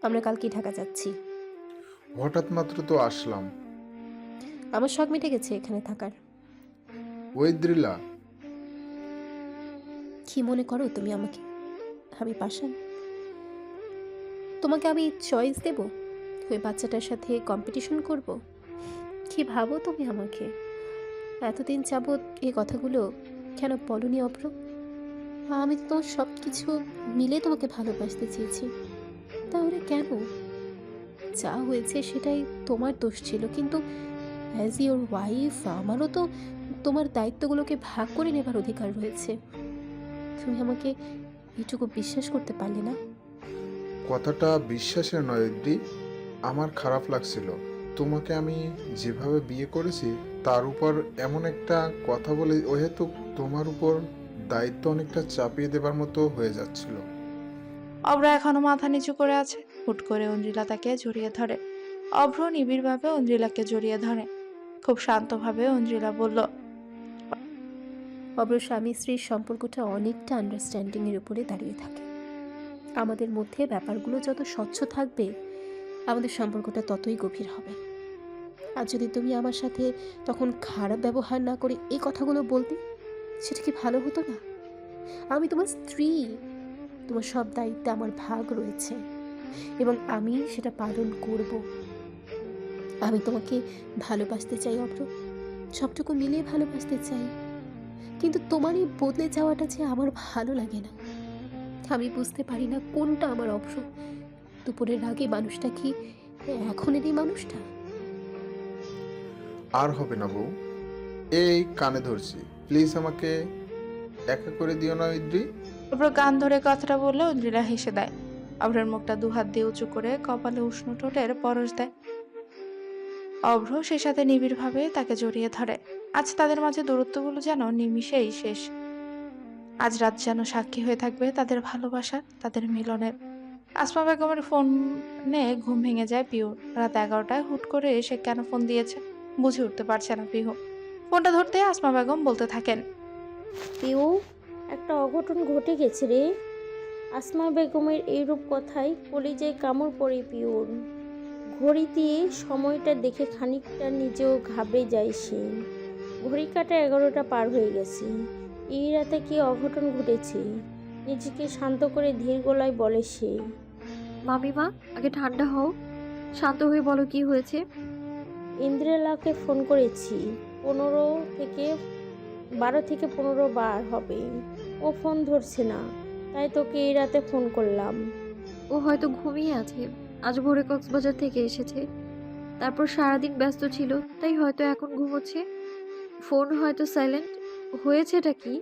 আমরা কালকে ঢাকা যাচ্ছি।
হঠাৎ মাত্র তো আসলাম।
আমার শখ মিটে গেছে এখানে থাকার।
ওইদ্রিলা,
কি মনে করো তুমি আমাকে? আমি পাষাণ? তোমাকে আমি চয়েস দেব? ওই বাচ্চাটার সাথে কম্পিটিশন করব? কি ভাবো তুমি আমাকে? এতদিন যাবৎ এই কথাগুলো কেন বলনি অভ্র? আমি তো তোমার সব কিছু মিলে তোমাকে ভালোবাসতে চেয়েছি, তাহলে কেন? যা হয়েছে সেটাই তোমার দোষ ছিল, কিন্তু অ্যাজ ইওর ওয়াইফ আমারও তো তোমার দায়িত্বগুলোকে ভাগ করে নেবার অধিকার রয়েছে। তুমি আমাকে এটুকু বিশ্বাস করতে পারলে না?
কথাটা বিশ্বাসের নয় ঐদ্রি। আমার খারাপ লাগছিল। তোমাকে আমি যেভাবে বিয়ে করেছি তার উপর এমন একটা কথা বলে ওহেতু তোমার উপর দায়িত্ব অনেকটা চাপিয়ে দেবার মতো হয়ে যাচ্ছিল।
অভ্র এখনো মাথা নিচু করে আছে। হুট করে ঐন্দ্রিলা তাকে জড়িয়ে ধরে। অভ্র নিবিড়ভাবে ঐন্দ্রিলাকে জড়িয়ে ধরে। খুব শান্তভাবে ঐন্দ্রিলা বলল,
অব্র স্বামী স্ত্রীর সম্পর্কটা অনেকটা আন্ডারস্ট্যান্ডিংয়ের উপরে দাঁড়িয়ে থাকে। আমাদের মধ্যে ব্যাপারগুলো যত স্বচ্ছ থাকবে আমাদের সম্পর্কটা ততই গভীর হবে। আর যদি তুমি আমার সাথে তখন খারাপ ব্যবহার না করে এই কথাগুলো বলতে, সেটা কি ভালো হতো না? আমি তোমার স্ত্রী, তোমার সব দায়িত্বে আমার ভাগ রয়েছে এবং আমি সেটা পালন করব। আমি তোমাকে ভালোবাসতে চাই অব্র, সবটুকু মিলিয়ে ভালোবাসতে চাই, কিন্তু তোমার এই বদলে যাওয়াটা যে আমার ভালো লাগে না। আমি বুঝতে পারি না কোনটা আমার অভ্র। দুপুরের আগে মানুষটা কি এখনের এই মানুষটা?
আর হবে না বউ, এই কানে ধরছি, প্লিজ আমাকে একা করে দিও না ইদ্রি।
অভ্র কান ধরে কথাটা বললে ঐন্দ্রিলা হেসে দেয়। অভ্রের মুখটা দুহাত দিয়ে উঁচু করে কপালে উষ্ণ ঠোঁটের পরশ দেয়। অভ্র সে সাথে নিবিড়ভাবে তাকে জড়িয়ে ধরে। আজ তাদের মাঝে দূরত্বগুলো যেন নিমিষেই শেষ। আজ রাত যেন সাক্ষী হয়ে থাকবে তাদের ভালোবাসার, তাদের মিলনের। আসমা বেগমের ফোনে ঘুম ভেঙে যায় পিহুর। রাত 11টায় হুট করে সে কেন ফোন দিয়েছে বুঝে উঠতে পারছে না পিহু। ফোনটা ধরতে আসমা বেগম বলতে থাকেন,
পিউ, একটা অঘটন ঘটে গেছে রে। আসমা বেগমের এইরূপ কথায় কলিজায় কামড় পড়ে পিউর। ঘড়ি দিয়ে সময়টা দেখে খানিকটা নিজেও ঘাবড়ে যায় সে। ঘড়ি কাটা 11টা পার হয়ে গেছে। এই রাতে কি অঘটন ঘটেছে? নিজেকে শান্ত করে ধীর গলায় বলে সে।
মামিমা, আগে ঠান্ডা হও, শান্ত হয়ে বলো কি হয়েছে।
ইন্দ্রেলাকে ফোন করেছি, 12 থেকে 15 বার হবে। ও ফোন ধরছে না, তাই তোকে এই রাতে ফোন করলাম।
ও হয়তো ঘুমিয়ে আছে, আজ ভোরে কক্সবাজার থেকে এসেছে, তারপর সারাদিন ব্যস্ত ছিল, তাই হয়তো এখন ঘুমোচ্ছে। ফোন হয়তো সাইলেন্ট। হয়েছেটা কি?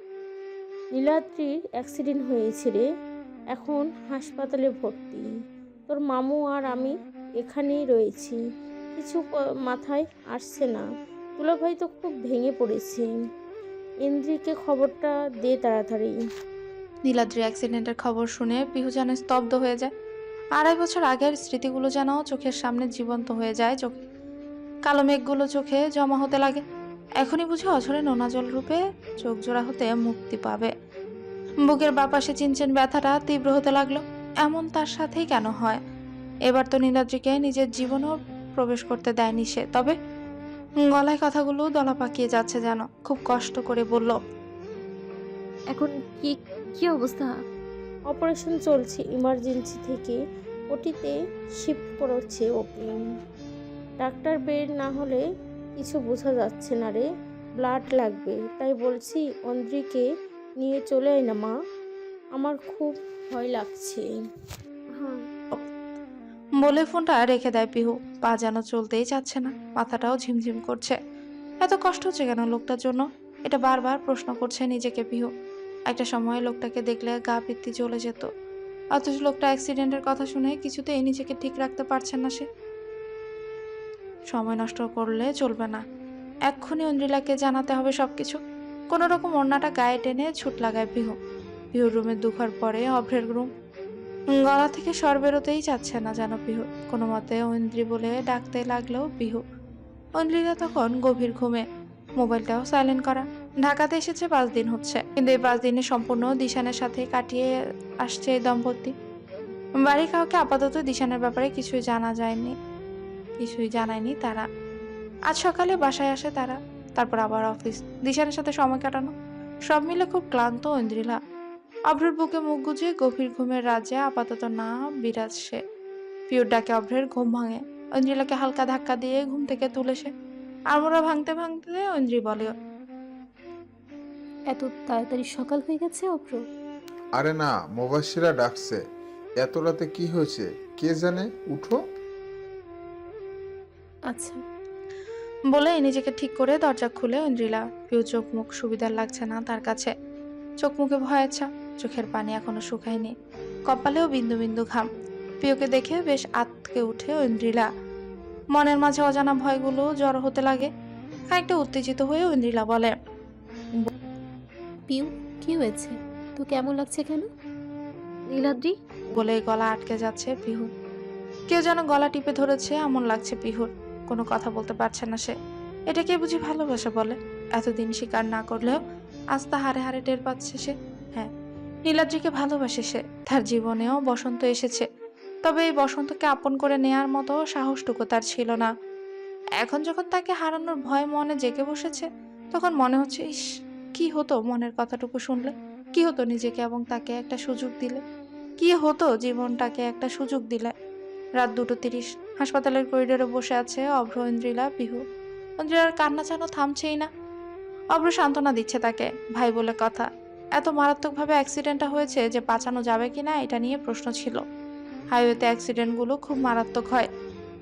নীলাদ্রির অ্যাক্সিডেন্ট হয়েছে রে, এখন হাসপাতালে ভর্তি। তোর মামু আর আমি এখানেই রয়েছি। কিছু মাথায় আসছে না। দুলাভাই তো খুব ভেঙে পড়েছে। ইন্দ্রিকে খবরটা দে তাড়াতাড়ি।
নীলাদ্রি অ্যাক্সিডেন্টের খবর শুনে পিহু যেন স্তব্ধ হয়ে যায়। 2.5 বছর আগের স্মৃতিগুলো যেন চোখের সামনে জীবন্ত হয়ে যায়। চোখে কালো মেঘগুলো চোখে জমা হতে লাগে। এখনই বুঝি অঝরে নোনা জল রূপে চোখ জোড়া হতে মুক্তি পাবে। বুকের বাপাশে চিনচিন ব্যথাটা তীব্র হতে লাগলো। এমন তার সাথেই কেন হয়? এবার তো নীলাদ্রিকে নিজের জীবনেও প্রবেশ করতে দেয়নি সে। তবে গলায় কথাগুলো দলা পাকিয়ে যাচ্ছে যেন। খুব কষ্ট করে বলল,
এখন কি কি অবস্থা?
অপারেশন চলছে, ইমার্জেন্সি থেকে ওটিতে শিফট করেছে ওকে। ডাক্তার বের না হলে কিছু বোঝা যাচ্ছে না রে। ব্লাড লাগবে, তাই বলছি অন্দ্রিকে নিয়ে চলে আয় না মা, আমার খুব ভয় লাগছে।
হুম।
বলে ফোনটা রেখে দেয় পিহু। পা যেন চলতেই চাচ্ছে না, মাথাটাও ঝিমঝিম করছে। এত কষ্ট হচ্ছে কেন লোকটার জন্য? এটা বারবার প্রশ্ন করছে নিজেকে পিহু। একটা সময় লোকটাকে দেখলে গা পিত্তি জ্বলে যেত, অথচ লোকটা অ্যাক্সিডেন্টের কথা শুনে কিছুতেই নিজেকে ঠিক রাখতে পারছেন না সে। সময় নষ্ট করলে চলবে না, এক্ষুনি ঐন্দ্রিলাকে জানাতে হবে সবকিছু। কোনো রকম ওড়নাটা গায়ে টেনে ছুট লাগায় পিহু। পিহুর রুমে দুঘর পরে অভ্রের রুম। গলা থেকে স্বর বেরোতেই চাচ্ছে না যেন পিহু। কোনো মতে ঐন্দ্রি বলে ডাকতে লাগলেও পিহু। ঐন্দ্রিলা তখন গভীর ঘুমে, মোবাইলটাও সাইলেন্ট করা। ঢাকাতে এসেছে 5 দিন হচ্ছে, কিন্তু এই 5 দিনে সম্পূর্ণ দিশানের সাথে কাটিয়ে আসছে এই দম্পতি। বাড়ির কাউকে আপাতত দিশানের ব্যাপারে কিছুই জানায়নি তারা। আজ সকালে বাসায় আসে তারা, তারপর আবার অফিস, দিশানের সাথে সময় কাটানো, সব মিলে খুব ক্লান্ত ঐন্দ্রিলা। অভ্রের বুকে মুখ গুজে গভীর ঘুমের রাজ্যে আপাতত না বিরাজ সে। পিওর ডাকে অভ্রের ঘুম ভাঙে। ঐন্দ্রিলাকে হালকা ধাক্কা দিয়ে ঘুম থেকে তুলে সে। আড়মোড়া ভাঙতে ভাঙতে ঐন্দ্রি বলে,
এত তাড়াতাড়ি সকাল হয়ে গেছে অব্র?
আরে না, মোবাসিরা ডাকছে। এত রাতে কি হয়েছে কে জানে, উঠো।
আচ্ছা।
বলে নিজেকে ঠিক করে দরজা খুলে ঐন্দ্রিলা। পিউ চোখ মুখ সুবিধার লাগছে না তার কাছে। চোখ মুখে ভয়ের ছাপ, চোখের পানি এখনো শুকায়নি, কপালেও বিন্দু বিন্দু ঘাম। পিহুকে দেখে বেশ আঁতকে উঠে ঐন্দ্রিলা। মনের মাঝে অজানা ভয়গুলো জড়ো হতে লাগে। খানিকটা উত্তেজিত হয়ে ঐন্দ্রিলা বলে,
পিউ, কি হয়েছে? তো কেমন লাগছে কেন?
নীলাদ্রি,
বলে গলা আটকে যাচ্ছে পিহু। কেউ যেন গলা টিপে ধরেছে এমন লাগছে পিহুর। কোনো কথা বলতে পারছে না সে। এটাকে বুঝি ভালোবাসা বলে? এতদিন স্বীকার না করলেও আজ তা হারে হারে টের পাচ্ছে সে। হ্যাঁ, নীলাদ্রিকে ভালোবাসে সে। তার জীবনেও বসন্ত এসেছে, তবে এই বসন্তকে আপন করে নেয়ার মতো সাহসটুকু তার ছিল না। এখন যখন তাকে হারানোর ভয় মনে জেগে বসেছে, তখন মনে হচ্ছে, ইস, কি হতো মনের কথাটুকু শুনলে, কি হতো নিজেকে এবং তাকে একটা সুযোগ দিলে, কি হতো জীবনটাকে একটা সুযোগ দিলে। রাত 2:30, হাসপাতালের করিডোরে বসে আছে অভ্র, ঐন্দ্রিলা, পিহু। ঐন্দ্রিলার কান্না যেন থামছেই না। অভ্র সান্ত্বনা দিচ্ছে তাকে, ভাই বলে কথা। এত মারাত্মকভাবে অ্যাক্সিডেন্টটা হয়েছে যে বাঁচানো যাবে কিনা এটা নিয়ে প্রশ্ন ছিল। হাইওয়েতে অ্যাক্সিডেন্টগুলো খুব মারাত্মক হয়।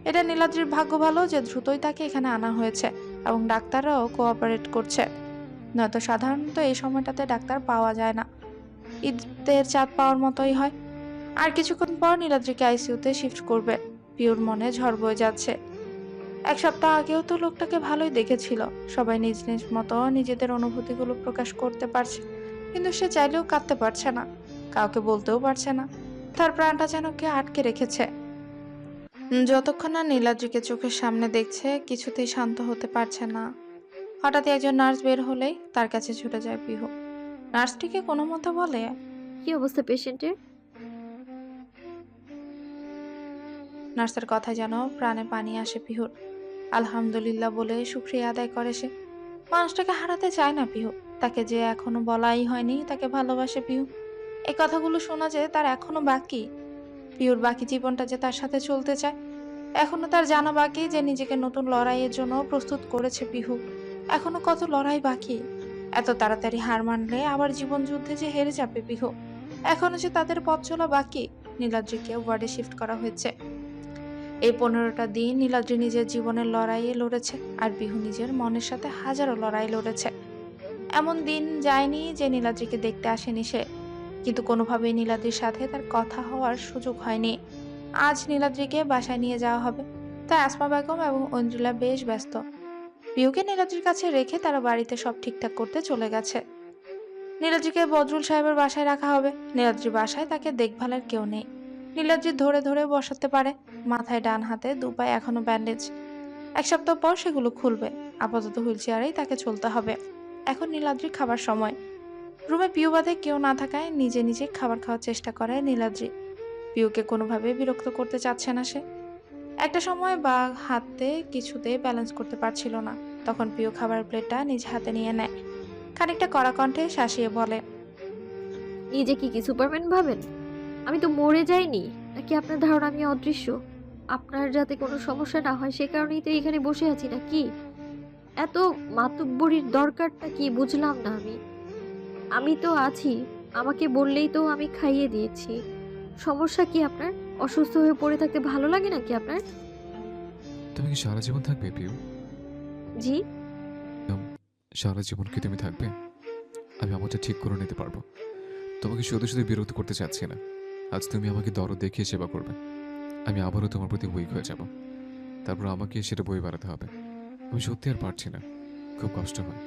এটা নীলাদ্রির ভাগ্য ভালো যে দ্রুতই তাকে এখানে আনা হয়েছে এবং ডাক্তাররাও কোঅপারেট করছে। নয়তো সাধারণত এই সময়টাতে ডাক্তার পাওয়া যায় না। ঈদের চাঁদ পাওয়ার মতোই হয়। আর কিছুক্ষণ পর নীলাদ্রিকে আইসিইউতে শিফট করবে। পিওর মনে ঝড় বয়ে যাচ্ছে। 1 সপ্তাহ আগেও তো লোকটাকে ভালোই দেখেছিল। সবাই নিজ নিজ মতো নিজেদের অনুভূতিগুলো প্রকাশ করতে পারছে, কিন্তু সে চাইলেও কাঁদতে পারছে না, কাউকে বলতেও পারছে না। তার প্রাণটা যেন কে আটকে রেখেছে। যতক্ষণ না নীলাদ্রিকে চোখের সামনে দেখছে, কিছুতেই শান্ত হতে পারছে না। হঠাৎই একজন নার্স বের হলেই তার কাছে ছুটে যায় পিহু। নার্সটিকে কোনো মতে বলে,
কি অবস্থা পেশেন্টের?
নার্সের কথা যেন প্রাণে পানি আসে পিহুর। আলহামদুলিল্লাহ বলে শুকরিয়া আদায় করে সে। মানুষটাকে হারাতে চায় না পিহু। তাকে যে এখনো বলাই হয়নি তাকে ভালোবাসে পিহু। এই কথাগুলো শোনা যে তার এখনো বাকি। পিহুর বাকি জীবনটা যে তার সাথে চলতে চায়। এখনো তার জানা বাকি যে নিজেকে নতুন লড়াইয়ের জন্য প্রস্তুত করেছে পিহু। এখনো কত লড়াই বাকি। এত তাড়াতাড়ি হার মানলে আবার জীবন যুদ্ধে যে হেরে যাবে পিহু। এখনো যে তাদের পথ চলা বাকি। নীলাদ্রিকে ওয়ার্ডে শিফট করা হয়েছে। এই 15টা দিন নীলাদ্রি নিজের জীবনের লড়াইয়ে লড়েছে, আর পিহু নিজের মনের সাথে হাজারো লড়াই লড়েছে। এমন দিন যায়নি যে নীলাদ্রিকে দেখতে আসেনি সে, কিন্তু কোনোভাবেই নীলাদ্রির সাথে তার কথা হওয়ার সুযোগ হয়নি। আজ নীলাদ্রিকে বাসায় নিয়ে যাওয়া হবে, তাই আসমা বেগম এবং ঐন্দ্রিলা বেশ ব্যস্ত। পিহুকে নীলাদ্রির কাছে রেখে তারা বাড়িতে সব ঠিকঠাক করতে চলে গেছে। নীলাদ্রিকে বদরুল সাহেবের বাসায় রাখা হবে। নীলাদ্রির বাসায় তাকে দেখভালের কেউ নেই। নীলাদ্রি ধরে ধরে বসাতে পারে। মাথায় ডান হাতে 2 পায়ে এখনো ব্যান্ডেজ। 1 সপ্তাহ পর সেগুলো খুলবে। আপাতত হুইল চেয়ারেই তাকে চলতে হবে। এখন নীলাদ্রি খাবার সময়। রুমে পিউ বাদে কেউ না থাকায় নিজে নিজে খাবার খাওয়ার চেষ্টা করে নীলাদ্রি। পিউকে কোনোভাবে বিরক্ত করতে চাচ্ছে না সে। একটা সময় বা হাতে কিছুতেই ব্যালেন্স করতে পারছিল না। তখন পিউ খাবার প্লেটটা নিজ হাতে নিয়ে নেয়। খানিকটা কড়া কণ্ঠে শাসিয়ে বলে,
নিজে কি সুপারম্যান ভাবেন? আমি তো মরে যাইনি। নাকি আপনার ধারণা আমি অদৃশ্য? আপনার যাতে কোনো সমস্যা না হয় সে কারণেই তো এখানে বসে আছি নাকি? এত মাতব্বরির দরকারটা কি বুঝলাম না আমি। আমি তো আছি, আমাকে বললেই তো আমি খাইয়ে দিয়েছি। সমস্যা কি আপনার? অসুস্থ হয়ে পড়ে থাকতে ভালো লাগে নাকি আপনার?
তুমি কি সারা জীবন থাকবে পিউ?
জি?
সারা জীবন কি তুমি থাকবে? আমি আমারটা ঠিক করে নিতে পারবো। তোমাকে শুধু শুধু বিরক্ত করতে চাচ্ছি না। আজ তুমি আমাকে দরদ দেখিয়ে সেবা করবে, আমি আবারও তোমার প্রতি উইক হয়ে যাব। তারপর আমাকে সেটা বই বাড়াতে হবে। আমি সত্যি আর পারছি না, খুব কষ্ট হয়।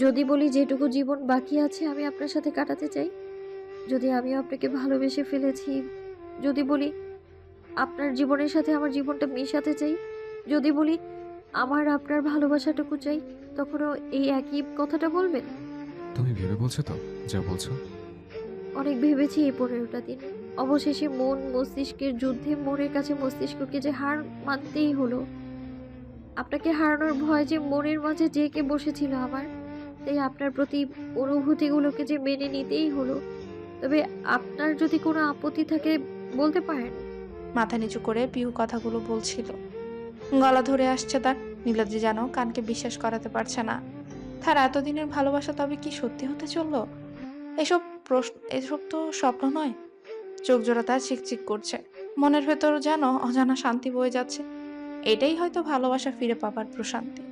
যদি বলি যেটুকু জীবন বাকি আছে আমি আপনার সাথে কাটাতে চাই, যদি আমিও আপনাকে ভালোবেসে ফেলেছি, যদি বলি আপনার জীবনের সাথে আমার জীবনটা মেশাতে চাই, যদি বলি আমার আপনার ভালোবাসাটুকু চাই, তখনও এই একই কথাটা বলবেন?
তুমি ভেবে বলছো তো যা বলছো?
অনেক ভেবেছি এই 15টা দিন। অবশেষে মন মস্তিষ্কের যুদ্ধে মনের কাছে মস্তিষ্ককে যে হার মানতেই হলো। আপনাকে হারানোর ভয় যে মনের মাঝে জেঁকে বসেছিল আমার, তাই আপনার প্রতি অনুভূতিগুলোকে যে মেনে নিতেই হলো। তবে আপনার যদি কোনো আপত্তি থাকে বলতে পারেন।
মাথা নিচু করে পিহু কথাগুলো বলছিল। গলা ধরে আসছে তার। নীলাদ্রি যেন কানকে বিশ্বাস করাতে পারছে না। তার এতদিনের ভালোবাসা তবে কি সত্যি হতে চললো? এসব তো স্বপ্ন নয়। চোখ জোড়া তার চিকচিক করছে। মনের ভেতর যেন অজানা শান্তি বয়ে যাচ্ছে। এটাই হয়তো ভালোবাসা ফিরে পাবার প্রশান্তি।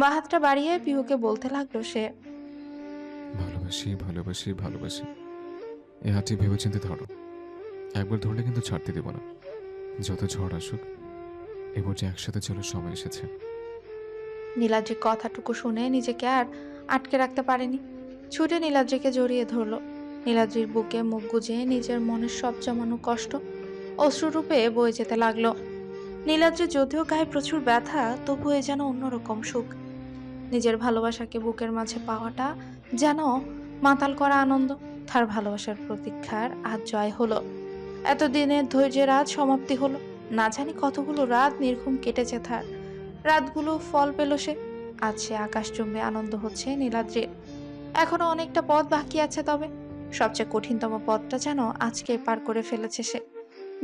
বাঁ হাতটা বাড়িয়ে পিহুকে বলতে লাগলো সে,
ভালোবাসি ভালোবাসি ভালোবাসি। এ হাতটি ভেবেচিন্তে ধরো। একবার ধরলে কিন্তু ছাড়তে দেব না। যত ঝড় আসুক, এবার যে একসাথে চলার সময় এসেছে।
নীলাদ্রি কথাটুকু শুনে নিজেকে আর আটকে রাখতে পারেনি, ছুটে নীলাদ্রিকে জড়িয়ে ধরলো। নীলাদ্রির বুকে মুখ গুজে নিজের মনের সব জমানো কষ্ট অশ্রুরূপে বয়ে যেতে লাগলো। নীলাদ্রি যদিও গায়ে প্রচুর ব্যথা, তবুও যেন অন্যরকম সুখ। নিজের ভালোবাসাকে বুকের মাঝে পাওয়াটা যেন মাতাল করা আনন্দ। তার ভালোবাসার প্রতীক্ষার আজ জয় হলো। এতদিনের ধৈর্যের আজ সমাপ্তি হলো। না জানি কতগুলো রাত নির্ঘুম কেটেছে তার, রাতগুলো ফল পেল সে। আজ সে আকাশচুম্বী আনন্দ হচ্ছে নীলাদ্রির। এখনো অনেকটা পথ বাকি আছে, তবে সবচেয়ে কঠিনতম পথটা যেন আজকে পার করে ফেলেছে সে।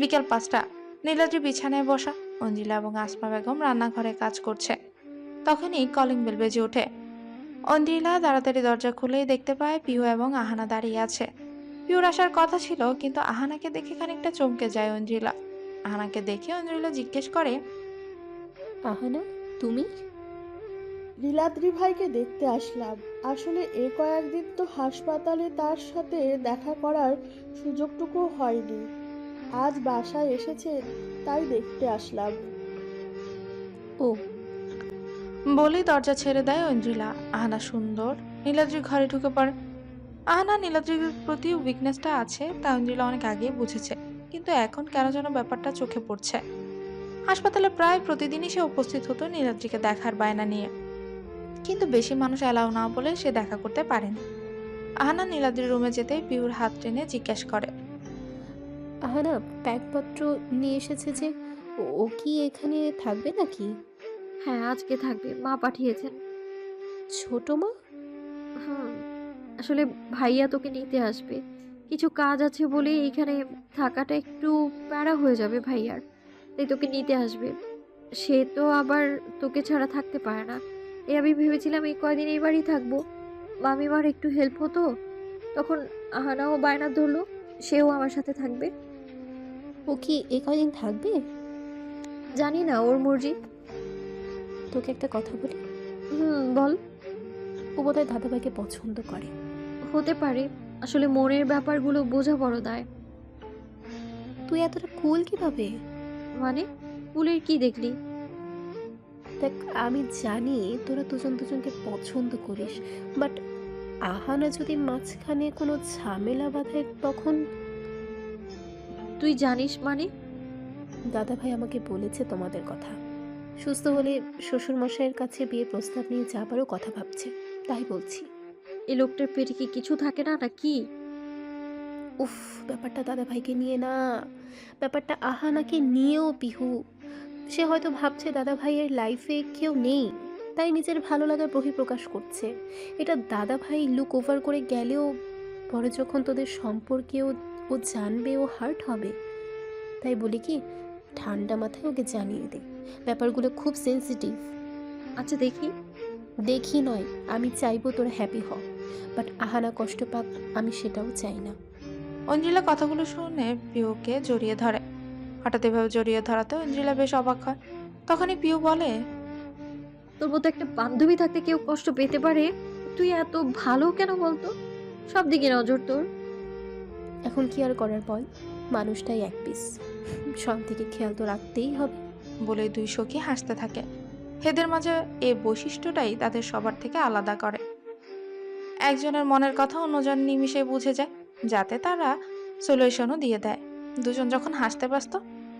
বিকেল 5টা, নীলাদ্রি বিছানায় বসা, অঞ্জিলা এবং আসমা বেগম রান্নাঘরে কাজ করছে। তখনই কলিং বেল বেজে ওঠে। অঞ্জিলা তাড়াতাড়ি দরজা খুলেই দেখতে পায় পিহু এবং আহানা দাঁড়িয়ে আছে। পিহুর আসার কথা ছিল, কিন্তু আহানাকে দেখে খানিকটা চমকে যায় অঞ্জিলা। আহানাকে দেখে অঞ্জিলা জিজ্ঞেস করে,
আহানা, তুমি?
নীলাদ্রি ভাইকে দেখতে আসলাম। আসলে কয়েকদিন তো হাসপাতালে তার সাথে দেখা করার সুযোগটুকু হয়নি। আজ বাসায় এসেছেন, তাই দেখতে আসলাম।
ও,
বলেই দরজা ছেড়ে দেয় অঞ্জিলা। আহানা সুন্দর নীলাদ্রির ঘরে ঢুকে পড়ে। আহানা নীলাদ্রির প্রতি উইকনেসটা আছে তা অঞ্জিলা অনেক আগেই বুঝেছে, কিন্তু এখন কেন যেন ব্যাপারটা চোখে পড়ছে। হাসপাতালে প্রায় প্রতিদিনই সে উপস্থিত হতো নীলাদ্রিকে দেখার বায়না নিয়ে, কিন্তু বেশি মানুষ অ্যালাউ না বলে সে দেখা করতে পারেনি। আহানা নীলাদ্রির রুমে যেতেই পিহুর হাত টেনে জিজ্ঞেস করে,
আহানা ব্যাগপত্র নিয়ে এসেছে যে, ও কি এখানে থাকবে নাকি?
হ্যাঁ, আজকে থাকবে, মা পাঠিয়েছেন।
ছোট মা?
হুম, আসলে ভাইয়া তোকে নিতে আসবে। কিছু কাজ আছে বলে এখানে থাকাটা একটু প্যারা হয়ে যাবে ভাইয়ার, তাই তোকে নিতে আসবে। সে তো আবার তোকে ছাড়া থাকতে পারে না। এই আমি ভেবেছিলাম এই কয়দিন এই বাড়ি থাকবো, মামিমার একটু হেল্প হতো। তখন আহানাও বায়না ধরলো সেও আমার সাথে থাকবে।
ও কি এ কয়দিন থাকবে?
জানি না, ওর মর্জি।
তোকে একটা কথা বলি,
বল।
ও বোধহয় দাদাভাইকে পছন্দ করে।
হতে পারে, আসলে মনের ব্যাপারগুলো বোঝা বড় দায়।
তুই এতটা কুল কিভাবে?
মানে, ফুলের কি দেখলি?
দেখ, আমি জানি তোরা দুজন দুজনকে পছন্দ করিস, বাট আহানা যদি মাঝখানে কোনো ঝামেলা বাঁধে তখন?
তুই জানিস মানে?
দাদাভাই আমাকে বলেছে তোমাদের কথা। সুস্থ হলে শ্বশুরমশাইয়ের কাছে বিয়ে প্রস্তাব নিয়ে যাবারও কথা ভাবছে, তাই বলছি।
এই লোকটার পেটে কি কিছু থাকে না নাকি?
উফ, ব্যাপারটা দাদাভাইকে নিয়ে না, ব্যাপারটা আহানাকে নিয়েও পিহু। সে হয়তো ভাবছে দাদাভাইয়ের লাইফে কেউ নেই, তাই নিজের ভালো লাগার বহিঃপ্রকাশ করছে। এটা দাদাভাই লুক ওভার করে গেলেও পরে যখন তোদের সম্পর্কেও ও জানবে, ও হার্ট হবে। তাই বলি কি, ঠান্ডা মাথায় ওকে জানিয়ে দে, ব্যাপারগুলো খুব সেন্সিটিভ।
আচ্ছা দেখি।
দেখি নয়, আমি চাইবো তোরা হ্যাপি হ, বাট আহানা কষ্ট পাক আমি সেটাও চাই না।
অঞ্জিলা কথাগুলো শুনে পিহুকে জড়িয়ে ধরে। হঠাৎ এভাবে জড়িয়ে ধরাতে অঞ্জিলা বেশ অবাক হয়। তখনই পিহু বলে,
তোর মতো একটা বান্ধবী থাকতে কেউ কষ্ট পেতে পারে? তুই এত ভালো কেন বলতো? সব দিকে নজর তোর।
এখন কি আর করার বল, মানুষটাই এক পিস, সব থেকে খেয়াল তো রাখতেই হবে।
বলে দুই সখী হাসতে থাকে। এদের মাঝে এই বৈশিষ্ট্যটাই তাদের সবার থেকে আলাদা করে। একজনের মনের কথা অন্যজন নিমিষে বুঝে যায়, যাতে তারা সলিউশনও দিয়ে দেয়। দুজন যখন হাসতে ব্যস্ত,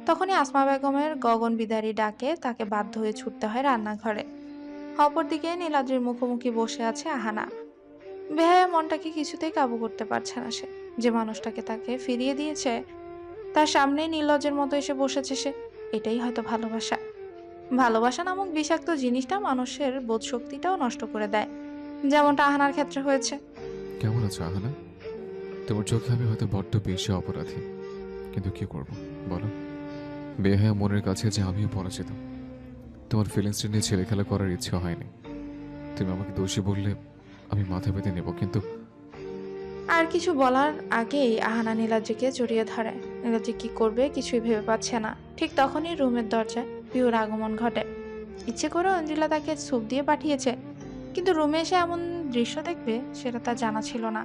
তখনই আসমা বেগমের গগন বিদারী ডাকে তাকে বাধ্য হয়ে ছুটতে হয় রান্নাঘরে। অপরদিকে নীলাদ্রির মুখোমুখি বসে আছে আহানা। বেহায়া মনটাকে কিছুতেই কাবু করতে পারছে না সে। যে মানুষটাকে তাকে ফিরিয়ে দিয়েছে তার সামনেই নির্লজ্জের মতো এসে বসেছে সে। এটাই হয়তো ভালোবাসা। ভালোবাসা নামক বিষাক্ত জিনিসটা মানুষের বোধশক্তিটাও নষ্ট করে দেয়, যেমনটা আহানার ক্ষেত্রে হয়েছে।
কেমন আছো আহানা? তোমার চোখে আমি হয়তো বড্ড বেশি অপরাধী, কিন্তু কি করব বলো? বেহায়া মনের কাছে যে আমিও পরাজিত। তোমার ফিলিংসটা নিয়ে ছেলে খেলা করার ইচ্ছে হয়নি। তুমি আমাকে দোষী বললে আমি মাথা পেতে নেব, কিন্তু
আর কিছু বলার আগেই আহানা নীলাদ্রিকে জড়িয়ে ধরে। নীলাদ্রি কি করবে কিছুই ভেবে পাচ্ছে না। ঠিক তখনই রুমের দরজায় পিহুর আগমন ঘটে। ইচ্ছে করে অঞ্জিলা তাকে স্যুপ দিয়ে পাঠিয়েছে, কিন্তু রুমে এসে এমন দৃশ্য দেখবে সেটা তার জানা ছিল না।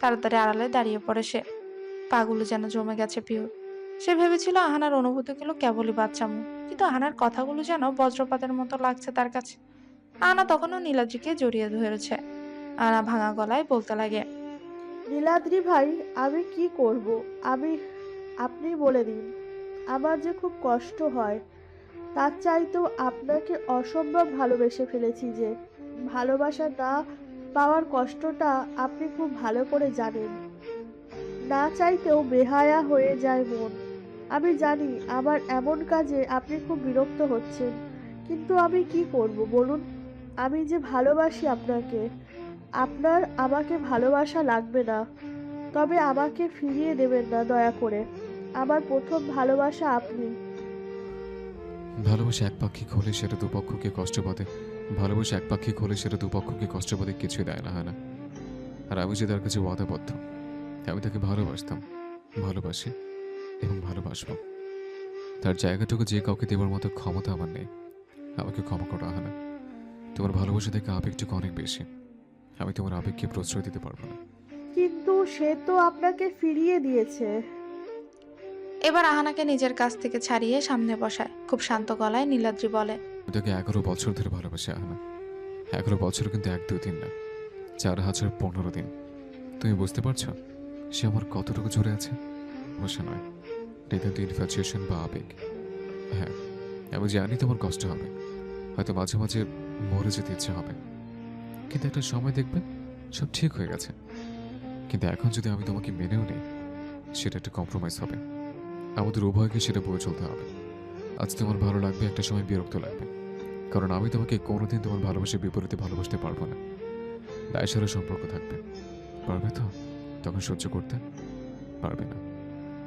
তাড়াতাড়ি আড়ালে দাঁড়িয়ে পড়ে সে। পাগুলো যেন জমে গেছে পিহুর। সে ভেবেছিল আহানার অনুভূতিগুলো কেবলই বাচ্চামো, কিন্তু আহানার কথাগুলো যেন বজ্রপাতের মতো লাগছে তার কাছে। আহানা তখনও নীলাদ্রিকে জড়িয়ে ধরেছে। আহানা ভাঙা গলায় বলতে লাগে,
নীলাদ্রি ভাই, আমি কি করব? আমি আপনি বলে দিন। আমার যে খুব কষ্ট হয়, তার চাইতেও আপনাকে অসম্ভব ভালোবেসে ফেলেছি। যে ভালোবাসা না পাওয়ার কষ্টটা আপনি খুব ভালো করে জানেন। না চাইতেও বেহায়া হয়ে যায় মন। আমি জানি আমার এমন কাজে আপনি খুব বিরক্ত হচ্ছেন, কিন্তু আমি কি করব বলুন? আমি যে ভালোবাসি আপনাকে। আপনার আমাকে ভালোবাসা লাগবে না, তবে আমাকে ফিরিয়ে দেবেন না দয়া করে। আমার প্রথম ভালোবাসা আপনি।
ভালোবাসা একপাক্ষিক হলে সেটা দুপক্ষকে কষ্ট পাতে। ভালোবাসা একপাক্ষিক হলে সেটা দুপক্ষকে কষ্ট পাতে কিছুই দেয় না, হয় না? আর আমি যে তার কাছে ওয়াদাবদ্ধ, আমি তাকে ভালোবাসতাম, ভালোবাসি এবং ভালোবাসবো। তার জায়গাটুকু যে কাউকে দেবার মতো ক্ষমতা আমার নেই। আমাকে ক্ষমা করো আহানা। তোমার ভালোবাসা থেকে আবেগটুকু অনেক বেশি। আমি তোমার আবেগকে প্রশ্রয় দিতে পারবো না।
কিন্তু সে তো আপনাকে ফিরিয়ে দিয়েছে।
এবার আহানাকে নিজের কাছ থেকে ছাড়িয়ে সামনে বসায়। খুব শান্ত গলায় নীলাদ্রি বলে,
আমি তাকে 11 বছর ধরে ভালোবাসি আহানা। 11 বছর কিন্তু 1-2 দিন না, 4015 দিন। তুমি বুঝতে পারছো সে আমার কতটুকু জুড়ে আছে? ভালোবাসা নয়, এটা কিন্তু ইনফ্যাচুয়েশন বা আবেগ। হ্যাঁ, আমি জানি তোমার কষ্ট হবে, হয়তো মাঝে মাঝে মরে যেতে ইচ্ছে হবে, কিন্তু একটা সময় দেখবে সব ঠিক হয়ে গেছে। কিন্তু এখন যদি আমি তোমাকে মেনেও নেই, সেটা একটা কম্প্রোমাইজ হবে। আমাদের উভয়কে সেটা বয়ে চলতে হবে। আজ তোমার ভালো লাগবে, একটা সময় বিরক্ত লাগবে, কারণ আমি তোমাকে কোনোদিন তোমার ভালোবাসার বিপরীতে ভালোবাসতে পারবো না। দায়সারা সম্পর্ক থাকবে, পারবে তো? তখন সহ্য করতে পারবে না।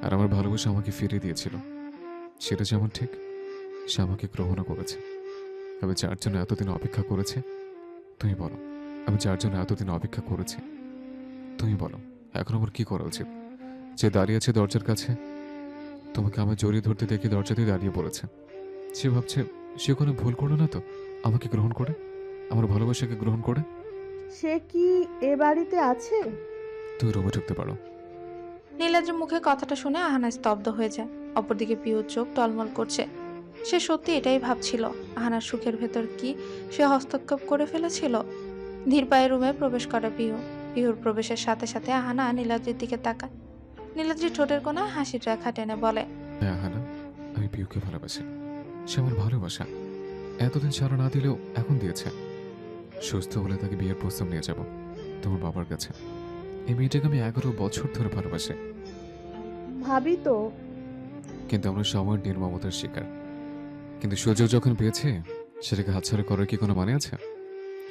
আর আমার ভালোবাসা আমাকে ফিরিয়ে দিয়েছিল, সেটা যেমন ঠিক, সে আমাকে গ্রহণও করেছে। আমি যার জন্য এতদিন অপেক্ষা করেছে, তুমি বলো, আমি যার জন্য এতদিন অপেক্ষা করেছি, তুমি বলো এখন আমার কি করা উচিত? যে দাঁড়িয়ে আছে দরজার কাছে, তোমাকে আমি জড়িয়ে ধরতে দেখে দরজাতেই দাঁড়িয়ে পড়েছে, সে ভাবছে সে কোনো ভুল করলো না তো আমাকে গ্রহণ করে, আমার ভালোবাসাকে গ্রহণ করে।
সে কি এ বাড়িতে আছে?
তুমি রুমে ঢুকতে পারো।
নীলাদ্রির মুখে কথাটা শুনে আহানা স্তব্ধ হয়ে যায়। অপরদিকে পিহুর চোখ টলমল করছে। সে সত্যি এটাই ভাবছিল, আহানার সুখের ভেতর কি সে হস্তক্ষেপ করে ফেলেছিল। ধীর পায়ে রুমে প্রবেশ করে পিহু। পিহুর প্রবেশের সাথে সাথে আহানা নীলাদ্রির দিকে তাকায়। নীলাদ্রি ঠোঁটের কোণায় হাসির রেখা টেনে বলে,
হ্যাঁ হানা, আমি পিউকে ভালোবাসি। সে আমার ভালোবাসা এতদিন সারা না দিলেও এখন দিয়েছে। সুস্থ হলে তাকে বিয়ের প্রস্তাব নিয়ে যাব তোমার বাবার কাছে। এই মেয়েটাকে আমি 11 বছর ধরে ভালোবাসি,
ভাবি তো।
কিন্তু আমরা সময়ের নির্মমতার শিকার। কিন্তু সুযোগ যখন পেয়েছে, সেটাকে হাতছাড়া করার কি কোনো মানে আছে?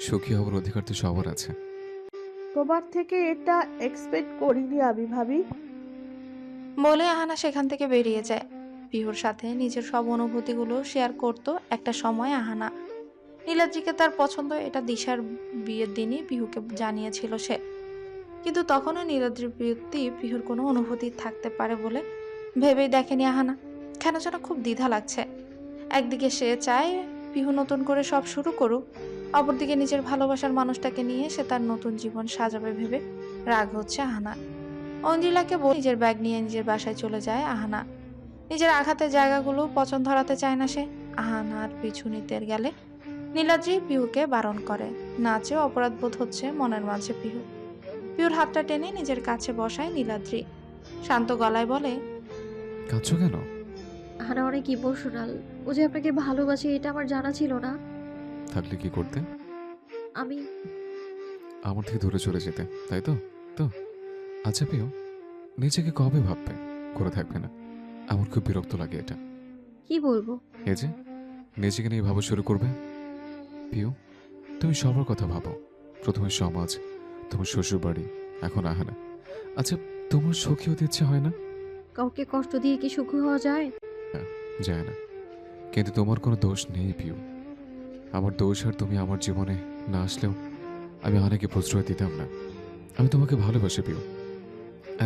সুখী হওয়ার অধিকার তো সবার আছে।
তোমার থেকে এটা এক্সপেক্ট করিনি আমি, ভাবি।
বলে আহানা সেখান থেকে বেরিয়ে যায়। পিহুর সাথে নিজের সব অনুভূতিগুলো শেয়ার করত একটা সময় আহানা। নীলাদ্রিকে তার পছন্দ এটা দিশার বিয়ের দিনই পিহুকে জানিয়েছিল সে, কিন্তু তখনও নীলাদ্রির প্রতি পিহুর কোনো অনুভূতি থাকতে পারে বলে ভেবেই দেখেনি আহানা। কেন যেন খুব দ্বিধা লাগছে। একদিকে সে চায় পিহু নতুন করে সব শুরু করুক, অপরদিকে নিজের ভালোবাসার মানুষটাকে নিয়ে সে তার নতুন জীবন সাজাবে ভেবে রাগ হচ্ছে আহানা। অঞ্জিলাকে বলে নিজের ব্যাগ নিয়ে নিজের বাসায় চলে যায় আহানা। নিজের আঘাতের জায়গাগুলো পছন্দ ধরাতে চায় না সে। আহানার পিছু নিতে গেলে নীলাদ্রি পিহুকে বারণ করে। নাচেও অপরাধ বোধ হচ্ছে মনের মাঝে পিহু। পিহুর হাতটা টেনে নিজের কাছে বসায় নীলাদ্রি। শান্ত গলায় বলে,
কাঁদছো কেন?
আহানা অনেক ইমোশনাল। ও যে আপনাকে ভালোবাসে এটা আমার জানা ছিল না।
থাকলে কি করতে?
আমি
আমার থেকে দূরে চলে যেতে, তাই তো? তো আচ্ছা পিও, নিজেকে কবে ভাববে করে থাকবে না? আমার খুব বিরক্ত লাগে এটা।
কি বলবো?
এই যে নিজেকে নিয়ে ভাবা শুরু করবে। পিও, তুমি সবার কথা ভাবো। প্রথমে সমাজ, তোমার শ্বশুর বাড়ি, এখন আহানা। আচ্ছা, তোমার সুখী হতে ইচ্ছে হয় না?
কাউকে কষ্ট দিয়ে কি সুখী হওয়া যায়?
যায় না, কিন্তু তোমার কোনো দোষ নেই পিও। আমার দোষ আর তুমি আমার জীবনে না আসলেও আমি অনেকে প্রশ্রয় দিতাম না। আমি তোমাকে ভালোবাসি পিও।